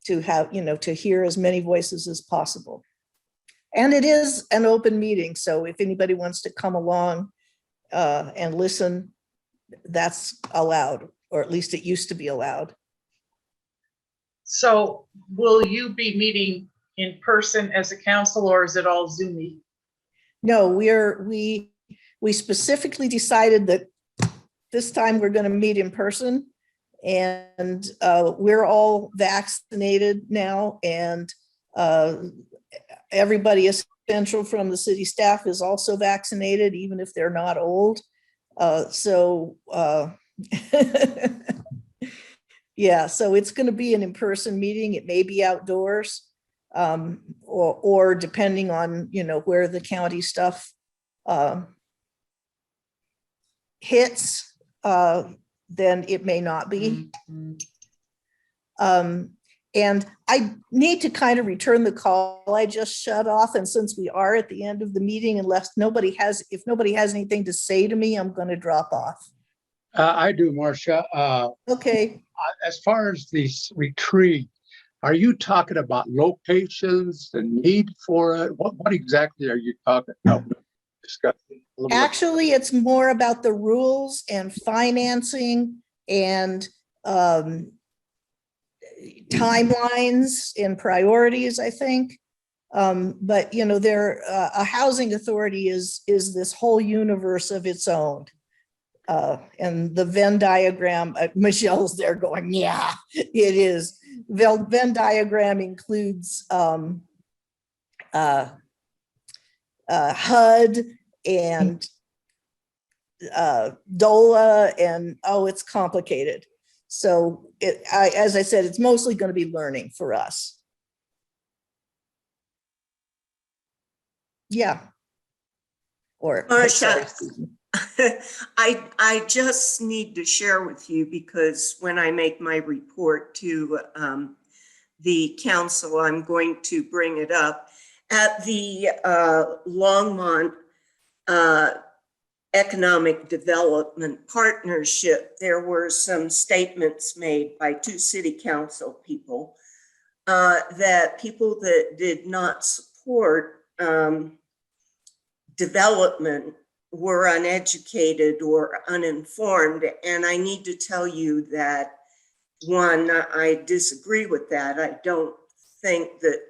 to have, to hear as many voices as possible. And it is an open meeting, so if anybody wants to come along and listen, that's allowed, or at least it used to be allowed. So will you be meeting in person as a council, or is it all Zoomy? No, we specifically decided that this time we're going to meet in person, and we're all vaccinated now, and everybody essential from the city staff is also vaccinated, even if they're not old. Yeah, so it's going to be an in-person meeting. It may be outdoors, or depending on, where the county stuff hits, then it may not be. And I need to kind of return the call I just shut off. And since we are at the end of the meeting, if nobody has anything to say to me, I'm going to drop off. I do, Marcia. Okay. As far as this retreat, are you talking about locations, the need for it? What exactly are you talking about? Actually, it's more about the rules and financing and timelines and priorities, I think. But a housing authority is this whole universe of its own. And the Venn diagram, Michelle's there going, yeah, it is. Venn diagram includes HUD and DOLA, and it's complicated. So as I said, it's mostly going to be learning for us. Yeah. Or Marcia, I just need to share with you, because when I make my report to the council, I'm going to bring it up. At the Longmont Economic Development Partnership, there were some statements made by two city council people that people that did not support development were uneducated or uninformed. And I need to tell you that, one, I disagree with that. I don't think that,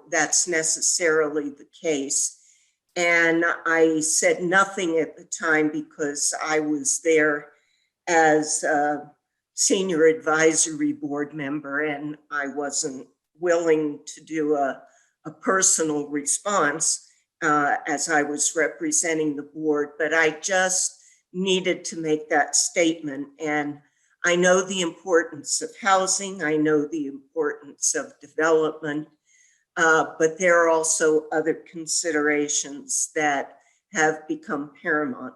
that's necessarily the case. And I said nothing at the time because I was there as a senior advisory board member, and I wasn't willing to do a personal response as I was representing the board, but I just needed to make that statement. And I know the importance of housing. I know the importance of development, but there are also other considerations that have become paramount,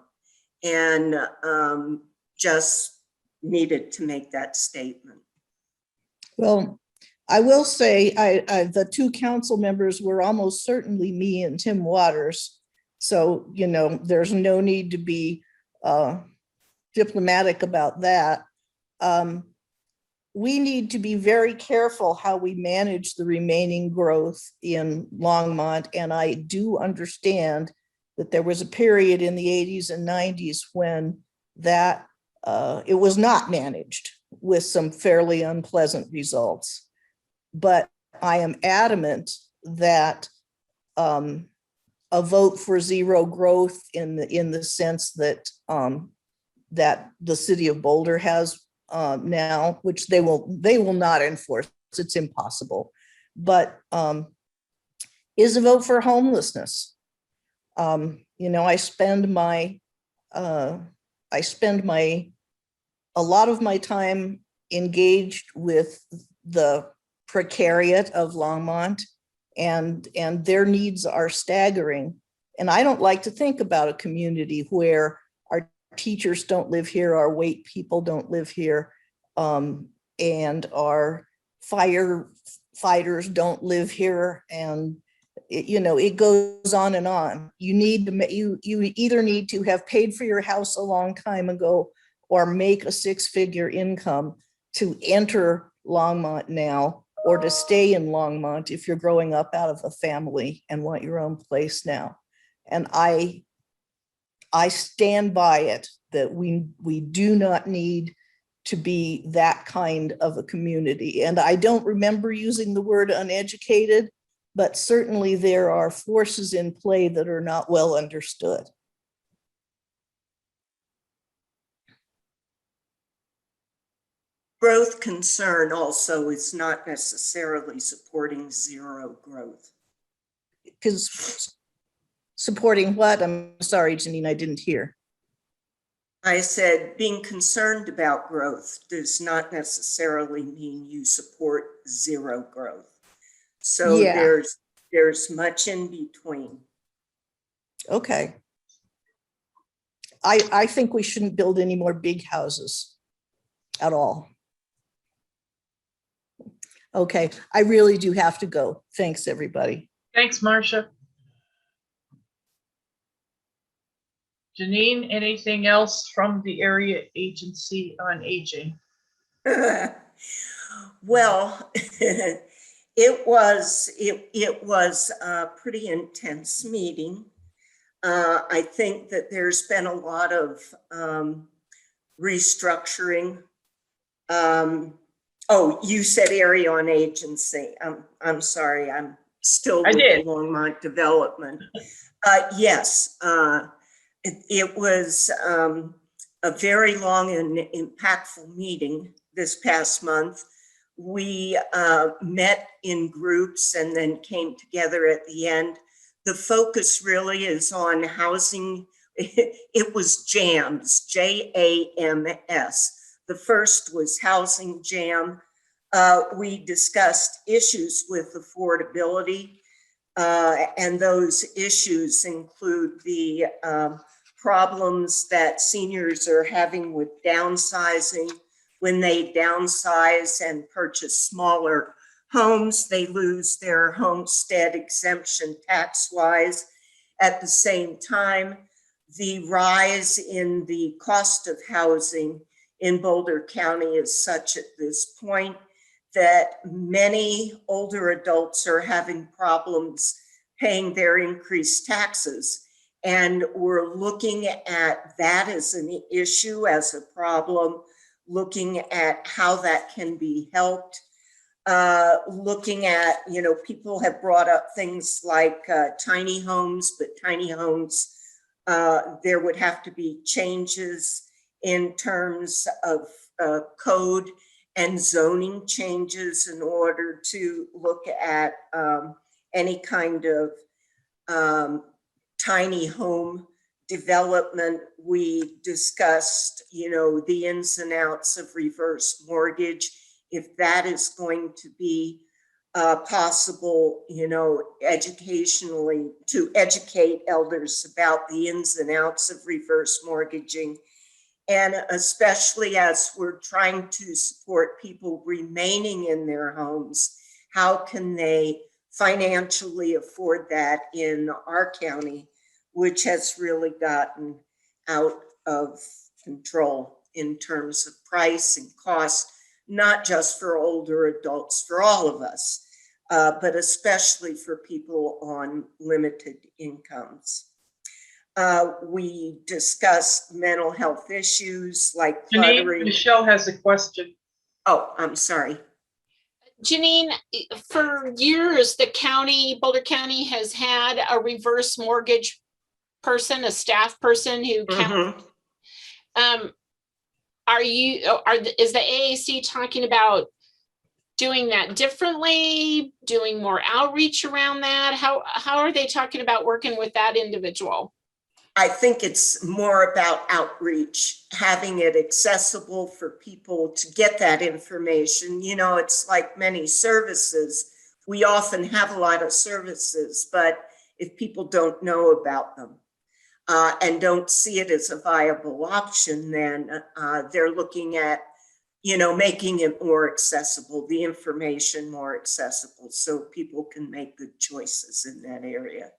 and just needed to make that statement. Well, I will say the two council members were almost certainly me and Tim Waters. So, there's no need to be diplomatic about that. We need to be very careful how we manage the remaining growth in Longmont. And I do understand that there was a period in the 80s and 90s when that it was not managed with some fairly unpleasant results. But I am adamant that a vote for zero growth in the sense that that the city of Boulder has now, which they will not enforce. It's impossible. But is a vote for homelessness. I spend a lot of my time engaged with the precariat of Longmont, and their needs are staggering. And I don't like to think about a community where our teachers don't live here, our wait people don't live here, and our firefighters don't live here, and it goes on and on. You either need to have paid for your house a long time ago or make a six-figure income to enter Longmont now, or to stay in Longmont if you're growing up out of a family and want your own place now. And I stand by it that we do not need to be that kind of a community. And I don't remember using the word uneducated, but certainly there are forces in play that are not well understood. Growth concern also is not necessarily supporting zero growth. Because supporting what? I'm sorry, Janine, I didn't hear. I said being concerned about growth does not necessarily mean you support zero growth. So Yeah. there's much in between. Okay. I think we shouldn't build any more big houses at all. Okay, I really do have to go. Thanks, everybody. Thanks, Marcia. Janine, anything else from the Area Agency on Aging? Well, it was a pretty intense meeting. I think that there's been a lot of restructuring. Oh, you said Area on Agency. I'm sorry, I'm still with the Longmont development. Yes, it was a very long and impactful meeting this past month. We met in groups and then came together at the end. The focus really is on housing. It was JAMS, J-A-M-S. The first was housing jam. We discussed issues with affordability, and those issues include the problems that seniors are having with downsizing when they downsize and purchase smaller homes, they lose their homestead exemption tax-wise. At the same time, the rise in the cost of housing in Boulder County is such at this point that many older adults are having problems paying their increased taxes. And we're looking at that as an issue, as a problem, looking at how that can be helped. Looking at, people have brought up things like tiny homes, but tiny homes, there would have to be changes in terms of code and zoning changes in order to look at any kind of tiny home development. We discussed, the ins and outs of reverse mortgage. If that is going to be possible, educationally, to educate elders about the ins and outs of reverse mortgaging. And especially as we're trying to support people remaining in their homes, how can they financially afford that in our county, which has really gotten out of control in terms of price and cost, not just for older adults, for all of us, but especially for people on limited incomes. We discussed mental health issues like cluttering. Michelle has a question. Oh, I'm sorry. Janine, for years, Boulder County has had a reverse mortgage person, a staff person who counts. Is the AAC talking about doing that differently, doing more outreach around that? How are they talking about working with that individual? I think it's more about outreach, having it accessible for people to get that information. It's like many services. We often have a lot of services, but if people don't know about them and don't see it as a viable option, then they're looking at, making it more accessible, the information more accessible, so people can make good choices in that area.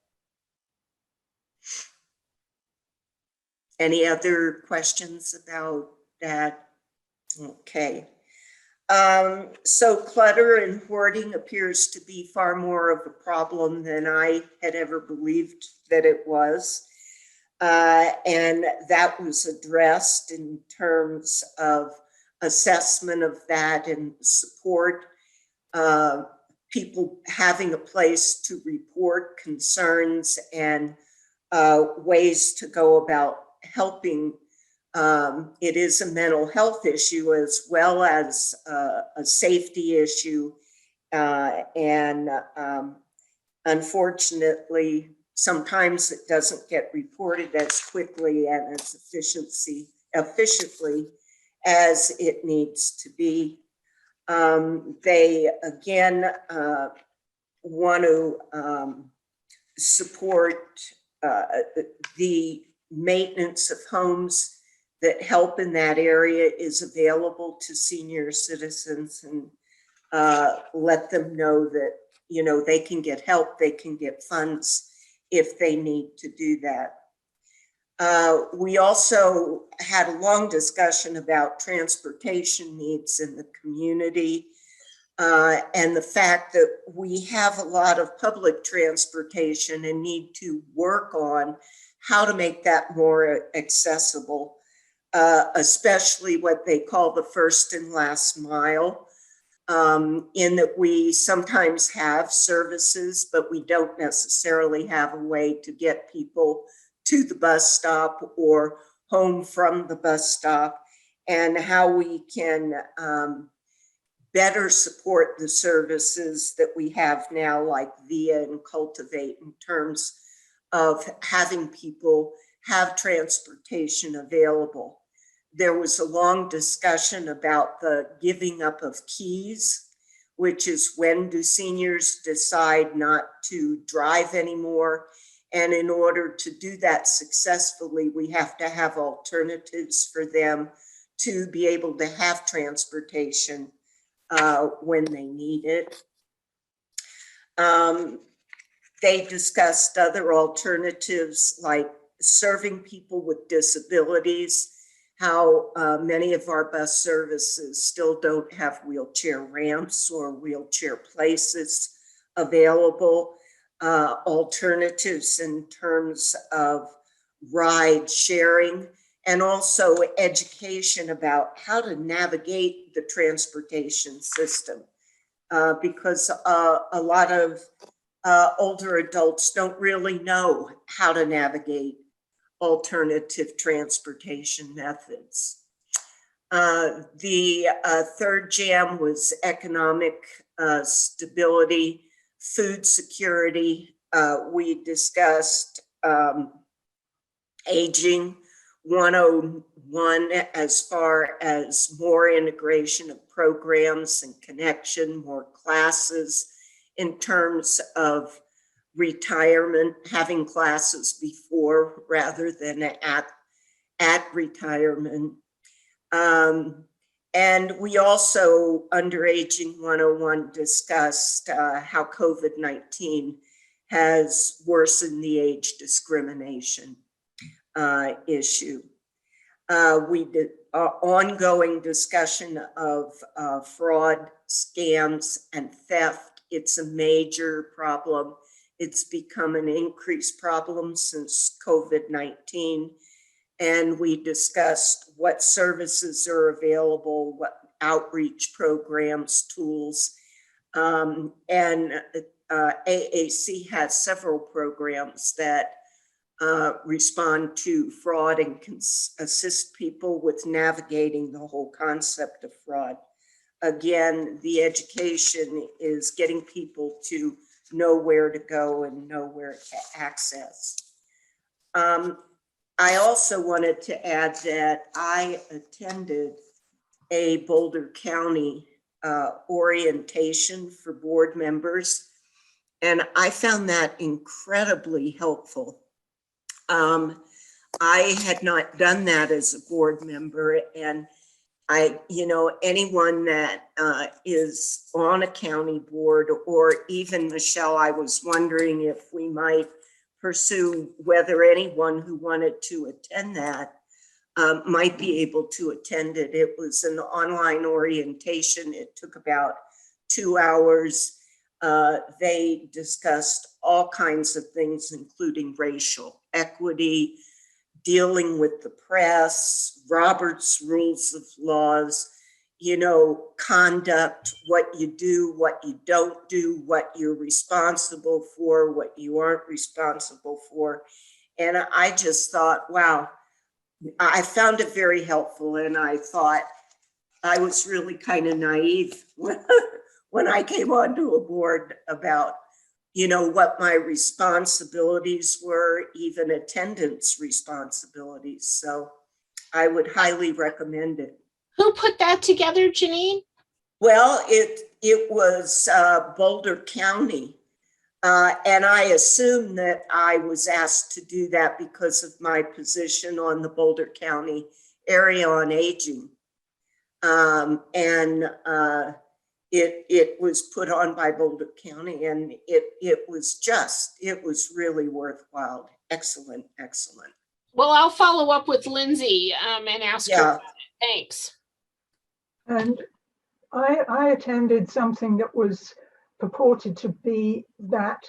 Any other questions about that? Okay. So clutter and hoarding appears to be far more of a problem than I had ever believed that it was. And that was addressed in terms of assessment of that and support, people having a place to report concerns and ways to go about helping. It is a mental health issue as well as a safety issue. And unfortunately, sometimes it doesn't get reported as quickly and as efficiently as it needs to be. They again want to support the maintenance of homes that help in that area is available to senior citizens, and let them know that, they can get help, they can get funds if they need to do that. We also had a long discussion about transportation needs in the community, and the fact that we have a lot of public transportation and need to work on how to make that more accessible, especially what they call the first and last mile, in that we sometimes have services, but we don't necessarily have a way to get people to the bus stop or home from the bus stop, and how we can better support the services that we have now, like VIA and Cultivate, in terms of having people have transportation available. There was a long discussion about the giving up of keys, which is when do seniors decide not to drive anymore. And in order to do that successfully, we have to have alternatives for them to be able to have transportation when they need it. They discussed other alternatives like serving people with disabilities, how many of our bus services still don't have wheelchair ramps or wheelchair places available, alternatives in terms of ride sharing, and also education about how to navigate the transportation system. Because a lot of older adults don't really know how to navigate alternative transportation methods. The third jam was economic stability, food security. We discussed aging 101 as far as more integration of programs and connection, more classes in terms of retirement, having classes before rather than at retirement. And we also, under Aging 101, discussed how COVID-19 has worsened the age discrimination issue. We did ongoing discussion of fraud, scams, and theft. It's a major problem. It's become an increased problem since COVID-19. And we discussed what services are available, what outreach programs, tools. And AAC has several programs that respond to fraud and can assist people with navigating the whole concept of fraud. Again, the education is getting people to know where to go and know where to access. I also wanted to add that I attended a Boulder County orientation for board members, and I found that incredibly helpful. I had not done that as a board member, and anyone that is on a county board, or even Michelle, I was wondering if we might pursue whether anyone who wanted to attend that might be able to attend it. It was an online orientation. It took about 2 hours. They discussed all kinds of things, including racial equity, dealing with the press, Robert's Rules of Laws, conduct, what you do, what you don't do, what you're responsible for, what you aren't responsible for. And I just thought, wow, I found it very helpful. And I thought I was really kind of naive when I came onto a board about, what my responsibilities were, even attendance responsibilities. So I would highly recommend it. Who put that together, Janine? Well, it was Boulder County. And I assume that I was asked to do that because of my position on the Boulder County Area on Aging. It was put on by Boulder County, and it was really worthwhile. Excellent, excellent. Well, I'll follow up with Lindsay and ask her. Thanks. And I attended something that was purported to be that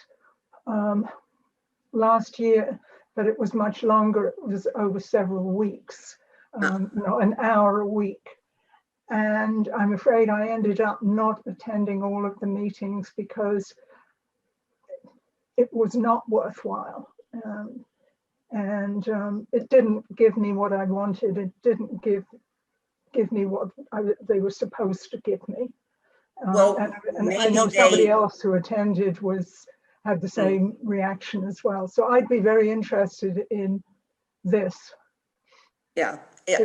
last year, but it was much longer. It was over several weeks, an hour a week. And I'm afraid I ended up not attending all of the meetings because it was not worthwhile. It didn't give me what I wanted. It didn't give me what they were supposed to give me. And I know somebody else who attended had the same reaction as well. So I'd be very interested in this. Yeah,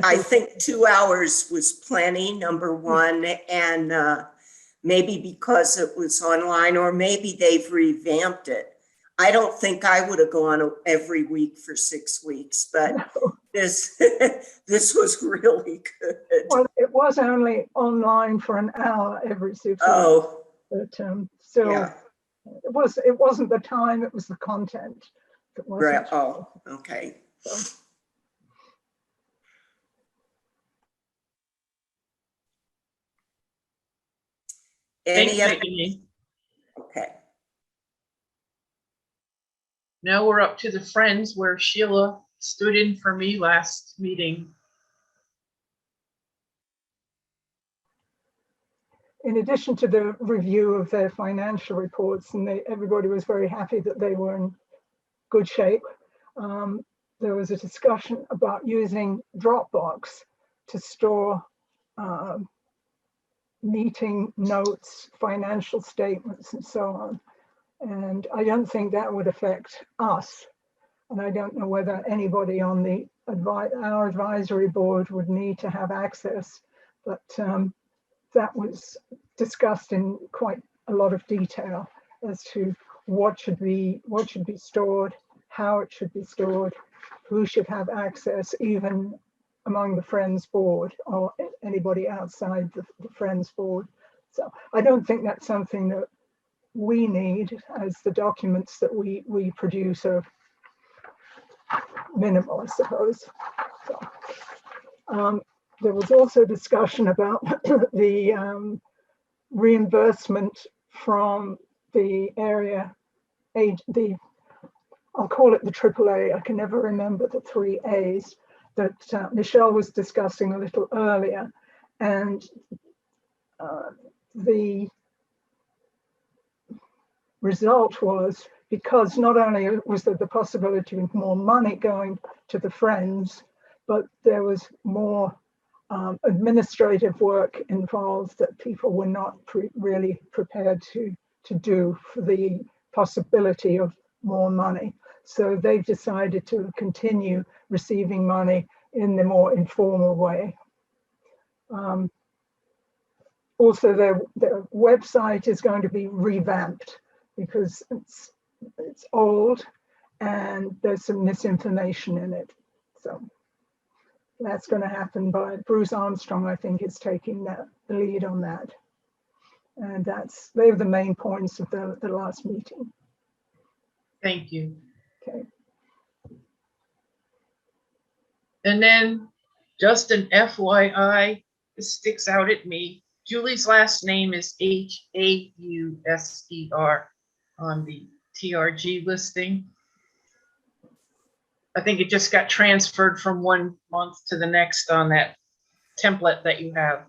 I think 2 hours was plenty, number one, and maybe because it was online, or maybe they've revamped it. I don't think I would have gone every week for 6 weeks, but this was really good. Well, it was only online for an hour every 6 weeks. Oh, But still, It wasn't the time, it was the content. That wasn't. Right. Oh, okay. So, Thanks, Any other? Megan. Okay. Now we're up to the Friends where Sheila stood in for me last meeting. in addition to the review of their financial reports, and everybody was very happy that they were in good shape, there was a discussion about using Dropbox to store meeting notes, financial statements, and so on. And I don't think that would affect us. And I don't know whether anybody on our advisory board would need to have access, but that was discussed in quite a lot of detail as to what should be stored, how it should be stored, who should have access, even among the Friends board or anybody outside the Friends board. So I don't think that's something that we need, as the documents that we produce are minimal, I suppose. So, there was also discussion about the reimbursement from the area, I'll call it the AAA. I can never remember the 3 A's that Michelle was discussing a little earlier. And the result was, because not only was there the possibility of more money going to the Friends, but there was more administrative work involved that people were not really prepared to do for the possibility of more money. So they've decided to continue receiving money in the more informal way. Also, their website is going to be revamped because it's old and there's some misinformation in it. So that's going to happen by Bruce Armstrong, I think, is taking the lead on that. And they're the main points of the last meeting. Thank you. Okay. And then just an FYI, this sticks out at me. Julie's last name is Hauser on the TRG listing. I think it just got transferred from one month to the next on that template that you have.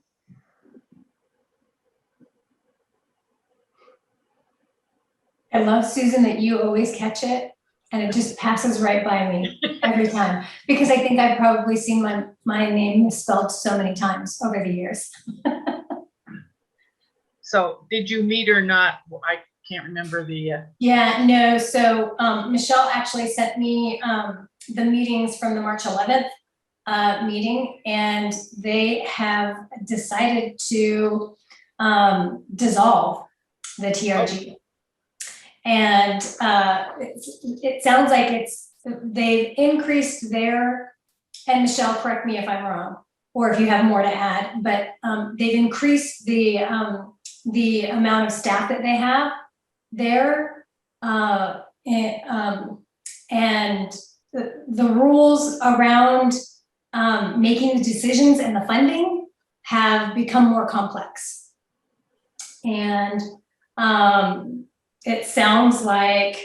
I love, Susan, that you always catch it and it just passes right by me every time, because I think I've probably seen my name misspelled so many times over the years. So did you meet or not? Well, I can't remember the. Yeah, no. So Michelle actually sent me the meetings from the March 11th meeting, and they have decided to dissolve the TRG. And it sounds like they've increased their, and Michelle, correct me if I'm wrong, or if you have more to add, but they've increased the amount of staff that they have there, and the rules around making the decisions and the funding have become more complex. And it sounds like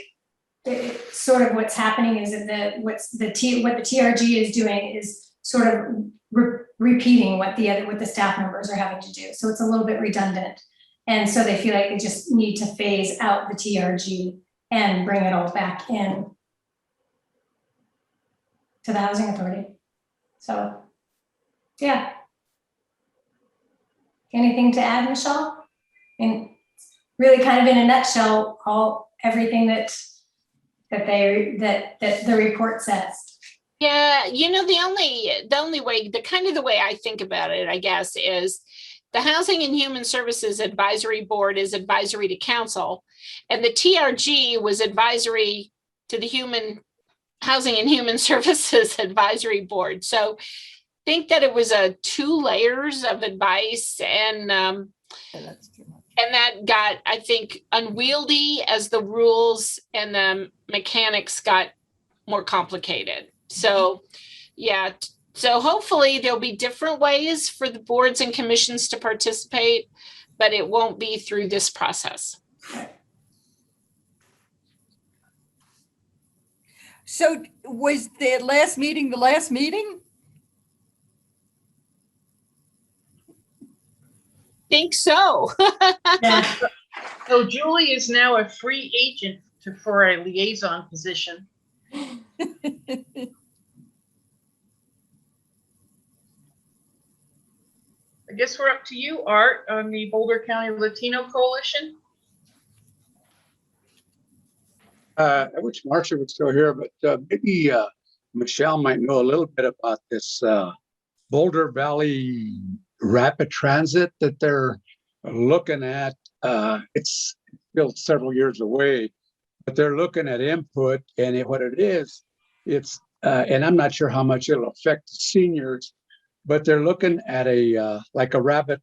sort of what's happening is that what the TRG is doing is sort of repeating what the staff members are having to do. So it's a little bit redundant. And so they feel like they just need to phase out the TRG and bring it all back in to the Housing Authority. So, yeah. Anything to add, Michelle? And really, kind of in a nutshell, everything that the report says. Yeah, the only way, the way I think about it, I guess, is the Housing and Human Services Advisory Board is advisory to council, and the TRG was advisory to the Housing and Human Services Advisory Board. So think that it was 2 layers of advice, and Yeah, that's too much. And that got, I think, unwieldy as the rules and the mechanics got more complicated. So, yeah. So hopefully there'll be different ways for the boards and commissions to participate, but it won't be through this process. So was the last meeting the last meeting? Think so. Yeah. So Julie is now a free agent for a liaison position. I guess we're up to you, Art, on the Boulder County Latino Coalition. I wish Marcia was still here, but maybe Michelle might know a little bit about this Boulder Valley Rapid Transit that they're looking at. It's still several years away, but they're looking at input, and what it is, it's and I'm not sure how much it'll affect the seniors, but they're looking at a like a rapid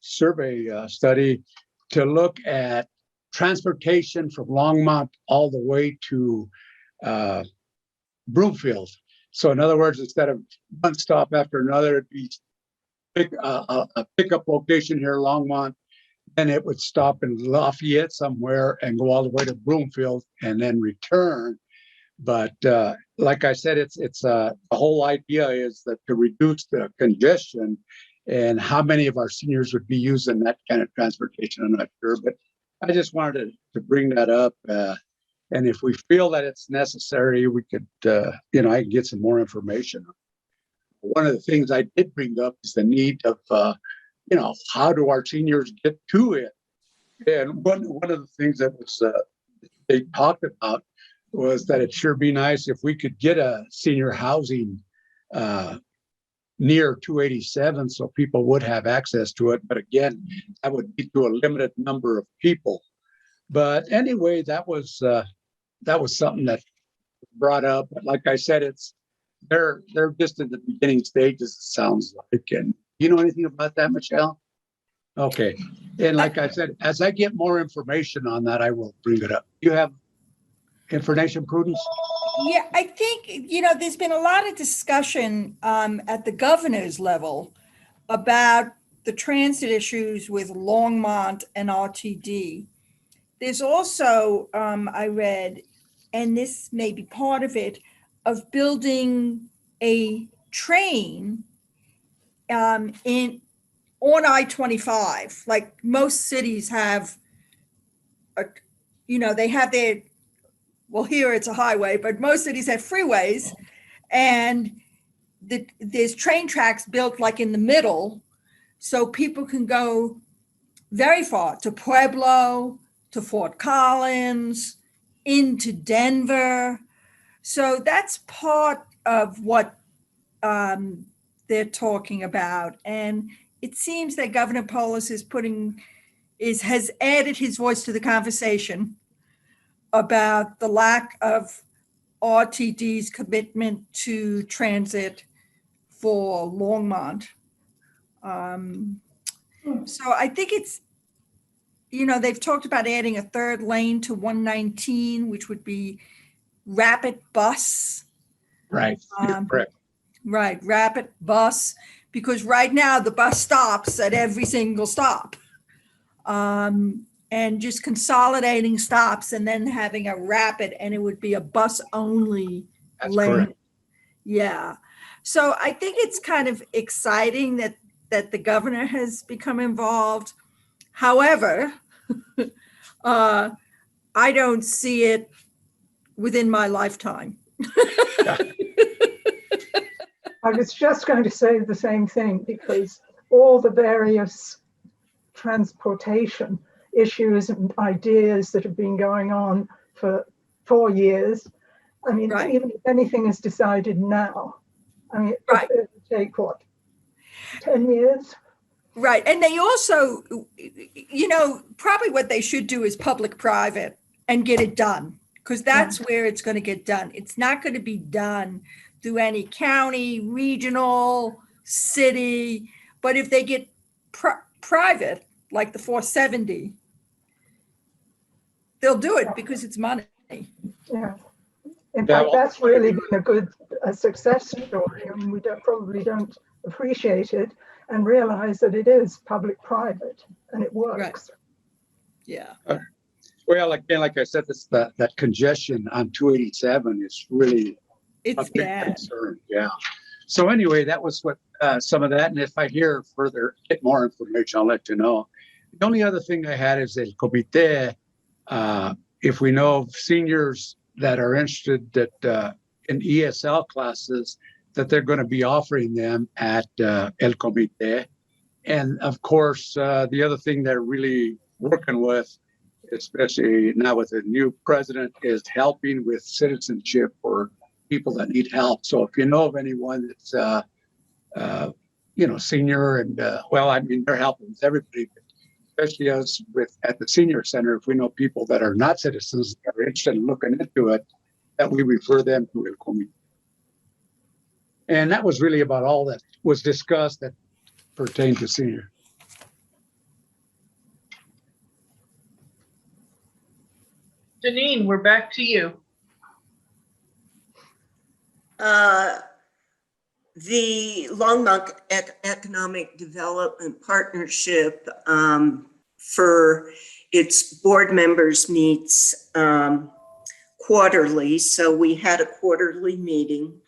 survey study to look at transportation from Longmont all the way to Broomfield. So in other words, instead of one stop after another, it'd be a pickup location here in Longmont, then it would stop in Lafayette somewhere and go all the way to Broomfield and then return. But like I said, it's the whole idea is that to reduce the congestion, and how many of our seniors would be using that kind of transportation, I'm not sure, but I just wanted to bring that up. And if we feel that it's necessary, we could, I can get some more information. One of the things I did bring up is the need of, how do our seniors get to it? And one of the things that was they talked about was that it sure be nice if we could get a senior housing near 287 so people would have access to it. But again, that would be to a limited number of people. But anyway, that was something that brought up. But like I said, they're just in the beginning stages, it sounds like. And you know anything about that, Michelle? Okay. And like I said, as I get more information on that, I will bring it up. You have information, Prudence? Yeah, I think, there's been a lot of discussion at the governor's level about the transit issues with Longmont and RTD. There's also, I read, and this may be part of it, of building a train on I-25. Like most cities have, they have their, well, here it's a highway, but most cities have freeways, and there's train tracks built like in the middle, so people can go very far to Pueblo, to Fort Collins, into Denver. So that's part of what they're talking about. And it seems that Governor Polis has added his voice to the conversation about the lack of RTD's commitment to transit for Longmont. So I think it's, they've talked about adding a third lane to 119, which would be rapid bus. Right. Correct. Right, rapid bus, because right now the bus stops at every single stop. And just consolidating stops and then having a rapid, and it would be a bus only lane. Correct. Yeah. So I think it's kind of exciting that the governor has become involved. However, I don't see it within my lifetime. I was just going to say the same thing, because all the various transportation issues and ideas that have been going on for 4 years. I mean, Right. Even if anything is decided now, I mean, Right. it would take what, 10 years? Right. And they also, probably what they should do is public-private and get it done, because that's where it's going to get done. It's not going to be done through any county, regional, city. But if they get private like the 470, they'll do it because it's money. Yeah. In Yeah, fact, that's really been a success story, and we probably don't appreciate it and realize that it is public-private and it works. Yeah. Well, again, like I said, that congestion on 287 is really a It's big bad. concern. Yeah. So anyway, that was what some of that. And if I hear further, get more information, I'll let you know. The only other thing I had is el comité. If we know of seniors that are interested in ESL classes, that they're going to be offering them at el comité. And of course, the other thing they're really working with, especially now with the new president, is helping with citizenship for people that need help. So if you know of anyone that's, senior and, well, I mean, they're helping with everybody, but especially us at the senior center, if we know people that are not citizens that are interested in looking into it, that we refer them to El Comité. And that was really about all that was discussed that pertained to senior. Janine, we're back to you. The Longmont Economic Development Partnership for its board members meets quarterly. So we had a quarterly meeting.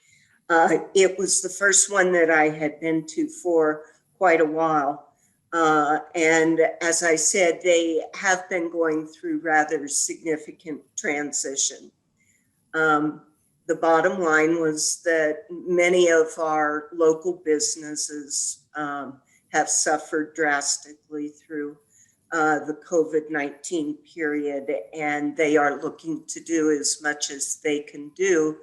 It was the first one that I had been to for quite a while. And as I said, they have been going through rather significant transition. The bottom line was that many of our local businesses have suffered drastically through the COVID-19 period, and they are looking to do as much as they can do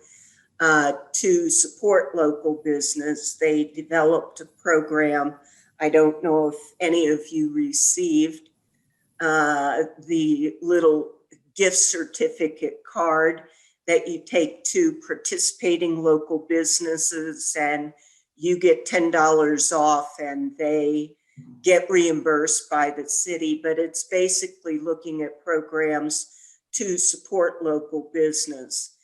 to support local business. They developed a program. I don't know if any of you received the little gift certificate card that you take to participating local businesses, and you get $10 off and they get reimbursed by the city. But it's basically looking at programs to support local business.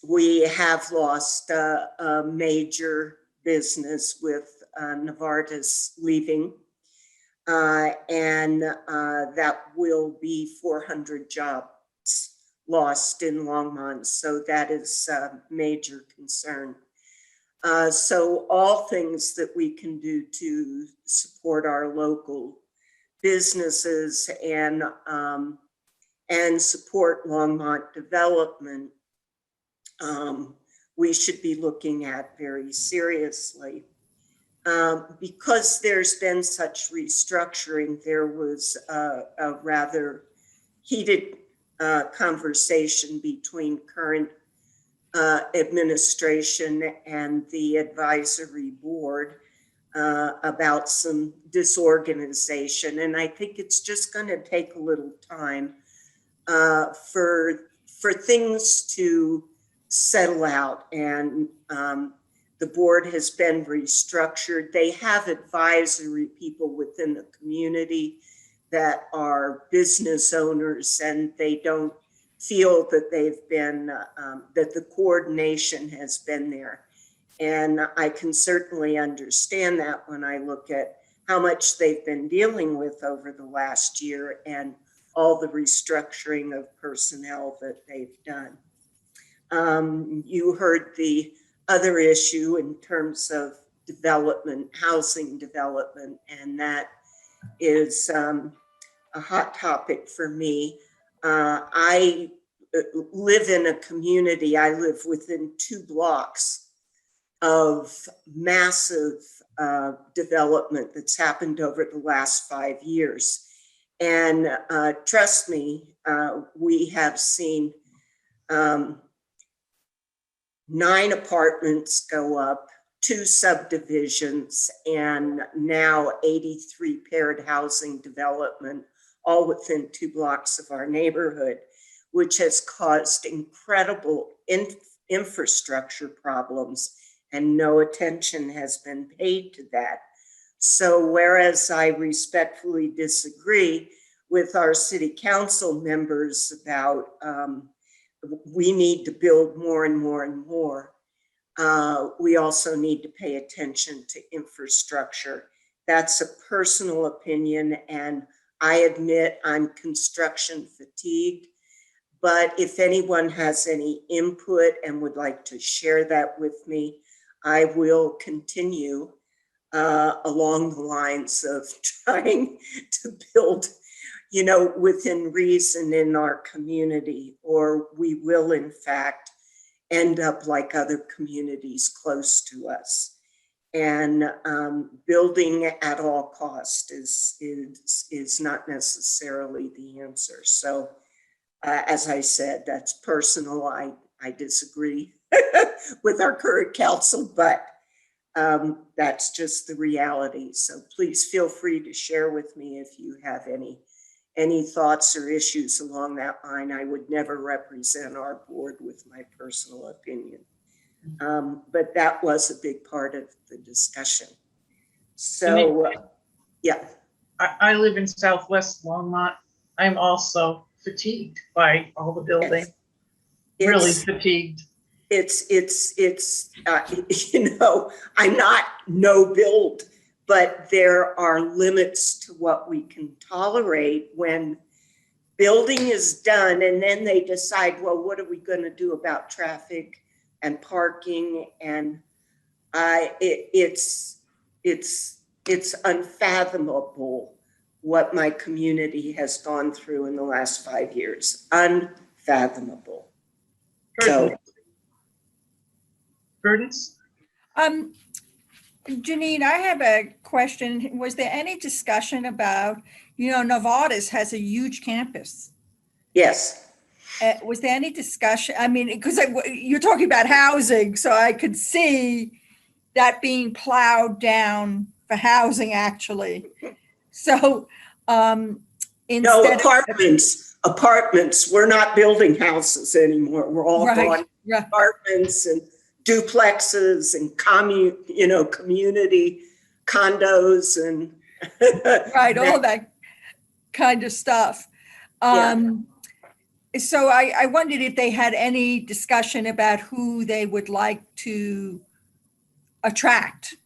We have lost a major business with Novartis leaving, and that will be 400 jobs lost in Longmont. So that is a major concern. So all things that we can do to support our local businesses and support Longmont development, we should be looking at very seriously. Because there's been such restructuring, there was a rather heated conversation between current administration and the advisory board about some disorganization. And I think it's just going to take a little time for things to settle out. And the board has been restructured. They have advisory people within the community that are business owners, and they don't feel that they've been, that the coordination has been there. And I can certainly understand that when I look at how much they've been dealing with over the last year and all the restructuring of personnel that they've done. You heard the other issue in terms of development, housing development, and that is a hot topic for me. I live in a community, I live within 2 blocks of massive development that's happened over the last 5 years. And trust me, we have seen 9 apartments go up, 2 subdivisions, and now 83 paired housing development, all within 2 blocks of our neighborhood, which has caused incredible infrastructure problems, and no attention has been paid to that. So whereas I respectfully disagree with our city council members about we need to build more and more and more, we also need to pay attention to infrastructure. That's a personal opinion, and I admit I'm construction fatigued. But if anyone has any input and would like to share that with me, I will continue along the lines of trying to build, you know, within reason in our community, or we will in fact end up like other communities close to us. And building at all cost is not necessarily the answer. So as I said, that's personal. I disagree with our current council, but that's just the reality. So please feel free to share with me if you have any thoughts or issues along that line. I would never represent our board with my personal opinion. But that was a big part of the discussion. So, yeah. I live in Southwest Longmont. I'm also fatigued by all the building. Really fatigued. It's you know, I'm not no build, but there are limits to what we can tolerate when building is done and then they decide, well, what are we going to do about traffic and parking? And it's unfathomable what my community has gone through in the last 5 years. Unfathomable. So, Prudence? Janine, I have a question. Was there any discussion about, you know, Novartis has a huge campus? yes. Was there any discussion? I mean, because you're talking about housing, so I could see that being plowed down for housing, actually. So No, apartments. We're not building houses anymore. We're all going apartments and duplexes and community condos and right, all that kind of stuff. So I wondered if they had any discussion about who they would like to attract.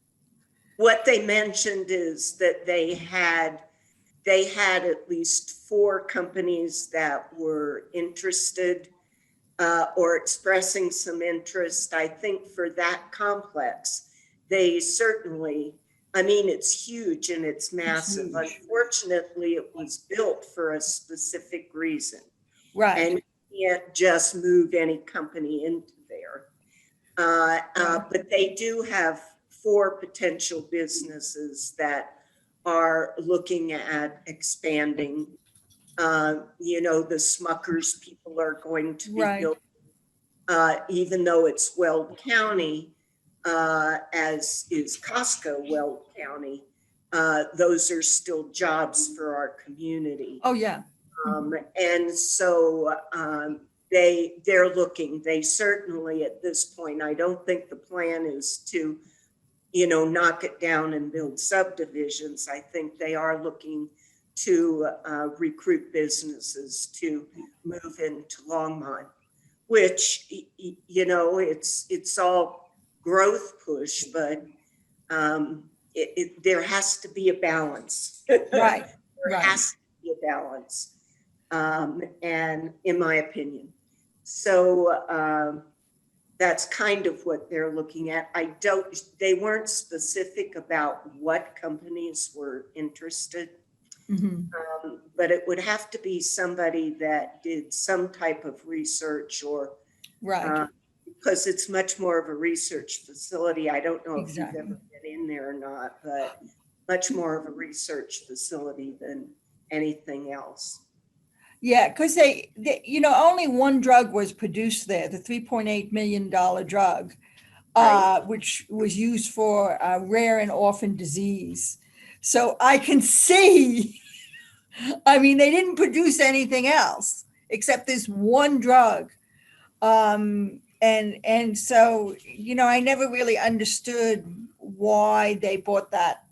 What they mentioned is that they had at least 4 companies that were interested or expressing some interest. I think for that complex, they certainly, I mean, it's huge and it's massive. Unfortunately, it was built for a specific reason. Right. And you can't just move any company into there. But they do have 4 potential businesses that are looking at expanding. You know, the Smuckers people are going to be built, even though it's Weld County, as is Costco Weld County. Those are still jobs for our community. Oh, yeah. And so they're looking, they certainly at this point, I don't think the plan is to, you know, knock it down and build subdivisions. I think they are looking to recruit businesses to move into Longmont, which, you know, it's all growth push, but there has to be a balance. Right. There has to be a balance. And in my opinion, so that's kind of what they're looking at. They weren't specific about what companies were interested, but it would have to be somebody that did some type of research or, because it's much more of a research facility. I don't know if you've ever been in there or not, but much more of a research facility than anything else. Yeah, because they, you know, only one drug was produced there, the $3.8 million drug, which was used for rare and orphan disease. So I can see, I mean, they didn't produce anything else except this one drug. And so, you know, I never really understood why they bought that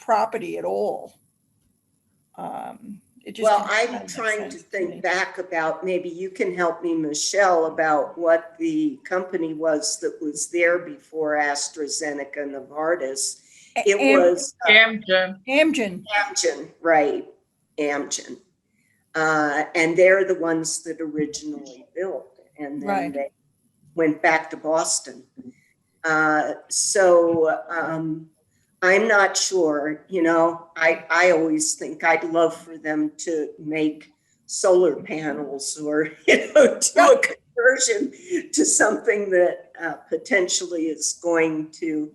property at all. It just Well, didn't kind I'm of make trying to sense me. think back about, maybe you can help me, Michelle, about what the company was that was there before AstraZeneca, Novartis. It was Amgen. Amgen, right, Amgen. And they're the ones that originally built, and then Right. they went back to Boston. I'm not sure, you know, I always think I'd love for them to make solar panels or, you know, do a conversion to something that potentially is going to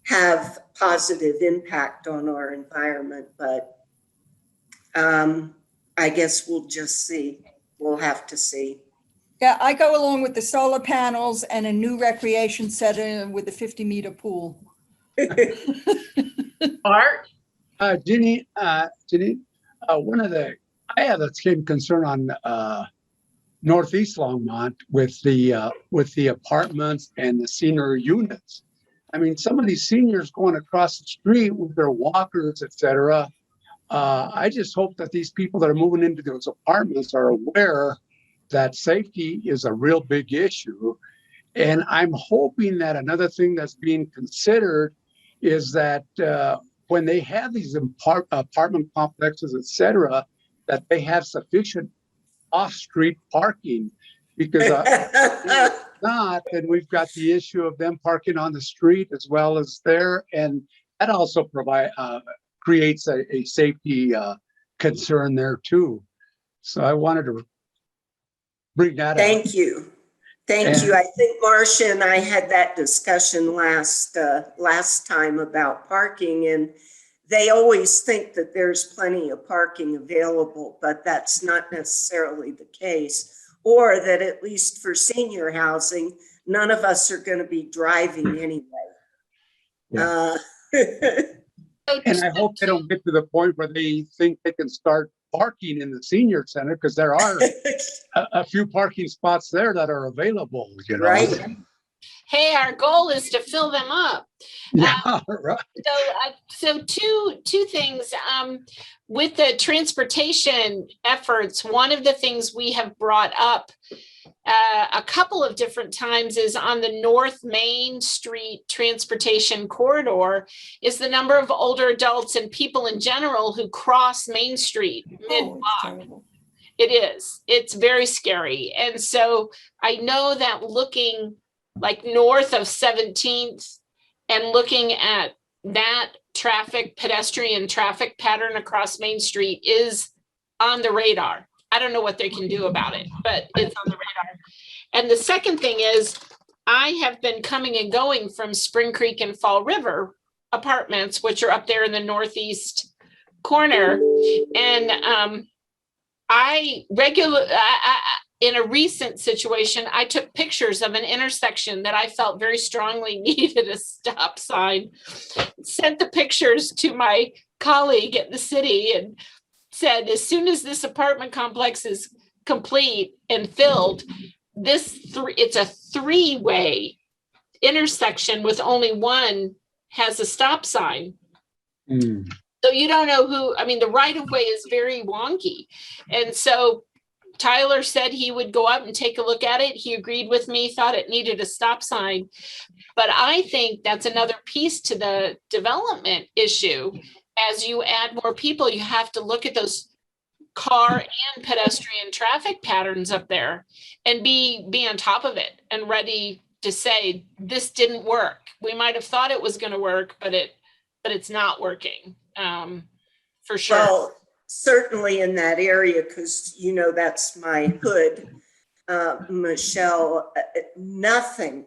have positive impact on our environment. But I guess we'll just see. We'll have to see. Yeah, I go along with the solar panels and a new recreation center with a 50-meter pool. Art? Ginny, I have the same concern on Northeast Longmont with the apartments and the senior units. I mean, some of these seniors going across the street with their walkers, et cetera. I just hope that these people that are moving into those apartments are aware that safety is a real big issue. And I'm hoping that another thing that's being considered is that when they have these apartment complexes, et cetera, that they have sufficient off-street parking, because if not, then we've got the issue of them parking on the street as well as there, and that also creates a safety concern there too. So I wanted to bring that up. Thank you. Thank you. I think Marcia and I had that discussion last time about parking, and they always think that there's plenty of parking available, but that's not necessarily the case. Or that at least for senior housing, none of us are going to be driving anyway. Yeah. And I hope they don't get to the point where they think they can start parking in the senior center, because there are a few parking spots there that are available, you know. Right. Hey, our goal is to fill them up. Yeah, right. So two things. With the transportation efforts, one of the things we have brought up a couple of different times is on the North Main Street transportation corridor is the number of older adults and people in general who cross Main Street mid-block. It is. It's very scary. And so I know that looking like north of 17th and looking at that pedestrian traffic pattern across Main Street is on the radar. I don't know what they can do about it, but it's on the radar. And the second thing is I have been coming and going from Spring Creek and Fall River apartments, which are up there in the northeast corner. And in a recent situation, I took pictures of an intersection that I felt very strongly needed a stop sign, sent the pictures to my colleague at the city and said, as soon as this apartment complex is complete and filled, it's a three-way intersection with only one has a stop sign. Mm. So you don't know the right of way is very wonky. And so Tyler said he would go up and take a look at it. He agreed with me, thought it needed a stop sign. But I think that's another piece to the development issue. As you add more people, you have to look at those car and pedestrian traffic patterns up there and be on top of it and ready to say, this didn't work. We might have thought it was going to work, but it's not working, for sure. Well, certainly in that area, because you know that's my hood, Michelle. Nothing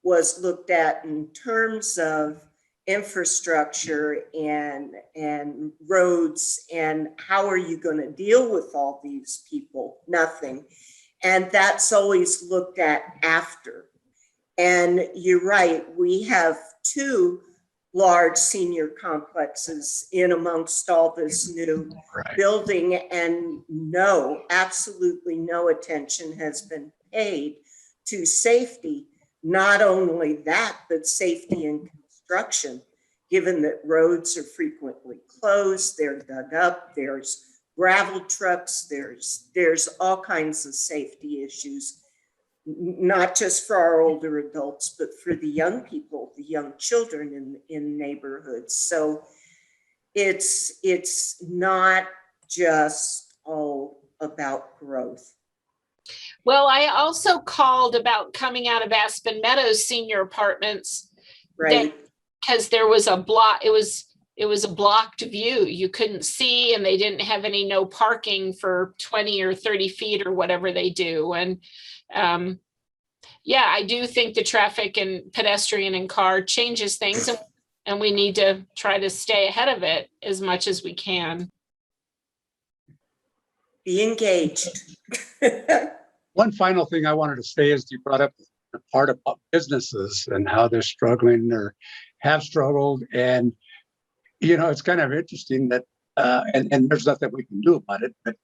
was looked at in terms of infrastructure and roads and how are you going to deal with all these people? Nothing, and that's always looked at after. And you're right, we have two large senior complexes in amongst all this new building, and absolutely no attention has been paid to safety. Not only that, but safety in construction, given that roads are frequently closed, they're dug up, there's gravel trucks, there's all kinds of safety issues, not just for our older adults, but for the young people, the young children in neighborhoods. So it's not just all about growth. Well, I also called about coming out of Aspen Meadows Senior Apartments. Right. Because there was a block, it was a blocked view. You couldn't see, and they didn't have any no parking for 20 or 30 feet or whatever they do. And yeah, I do think the traffic and pedestrian and car changes things, and we need to try to stay ahead of it as much as we can. Be engaged. One final thing I wanted to say is you brought up the part about businesses and how they're struggling or have struggled. And, you know, it's kind of interesting that, and there's nothing we can do about it, but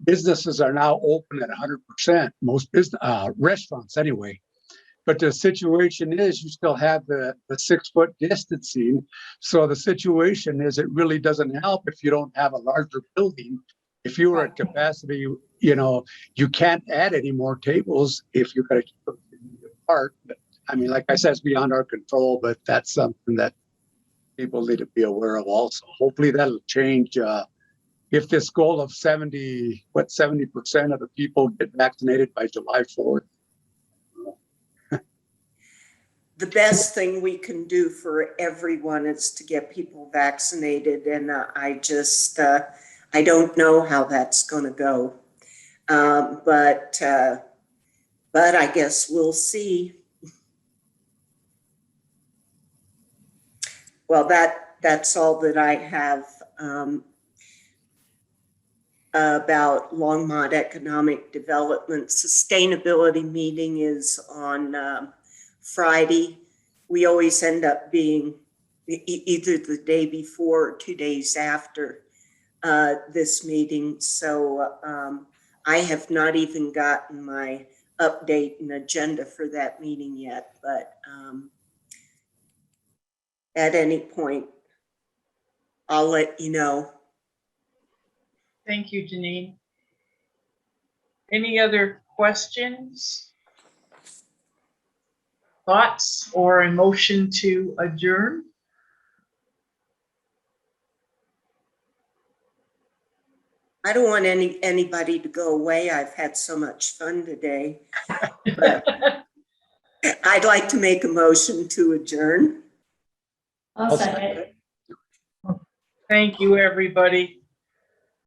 businesses are now open at 100%, most business, restaurants anyway. But the situation is you still have the 6 foot distancing. So the situation is it really doesn't help if you don't have a larger building. If you were at capacity, you know, you can't add any more tables if you're going to keep them apart. But I mean, like I said, it's beyond our control, but that's something that people need to be aware of also. Hopefully that'll change. If this goal of 70% of the people get vaccinated by July 4th. The best thing we can do for everyone is to get people vaccinated. And I don't know how that's going to go. But I guess we'll see. Well, that's all that I have about Longmont Economic Development. Sustainability meeting is on Friday. We always end up being either the day before or 2 days after this meeting. So I have not even gotten my update and agenda for that meeting yet, but at any point, I'll let you know. Thank you, Janine. Any other questions, thoughts, or a motion to adjourn? I don't want anybody to go away. I've had so much fun today. But I'd like to make a motion to adjourn. I'll second. Thank you, everybody.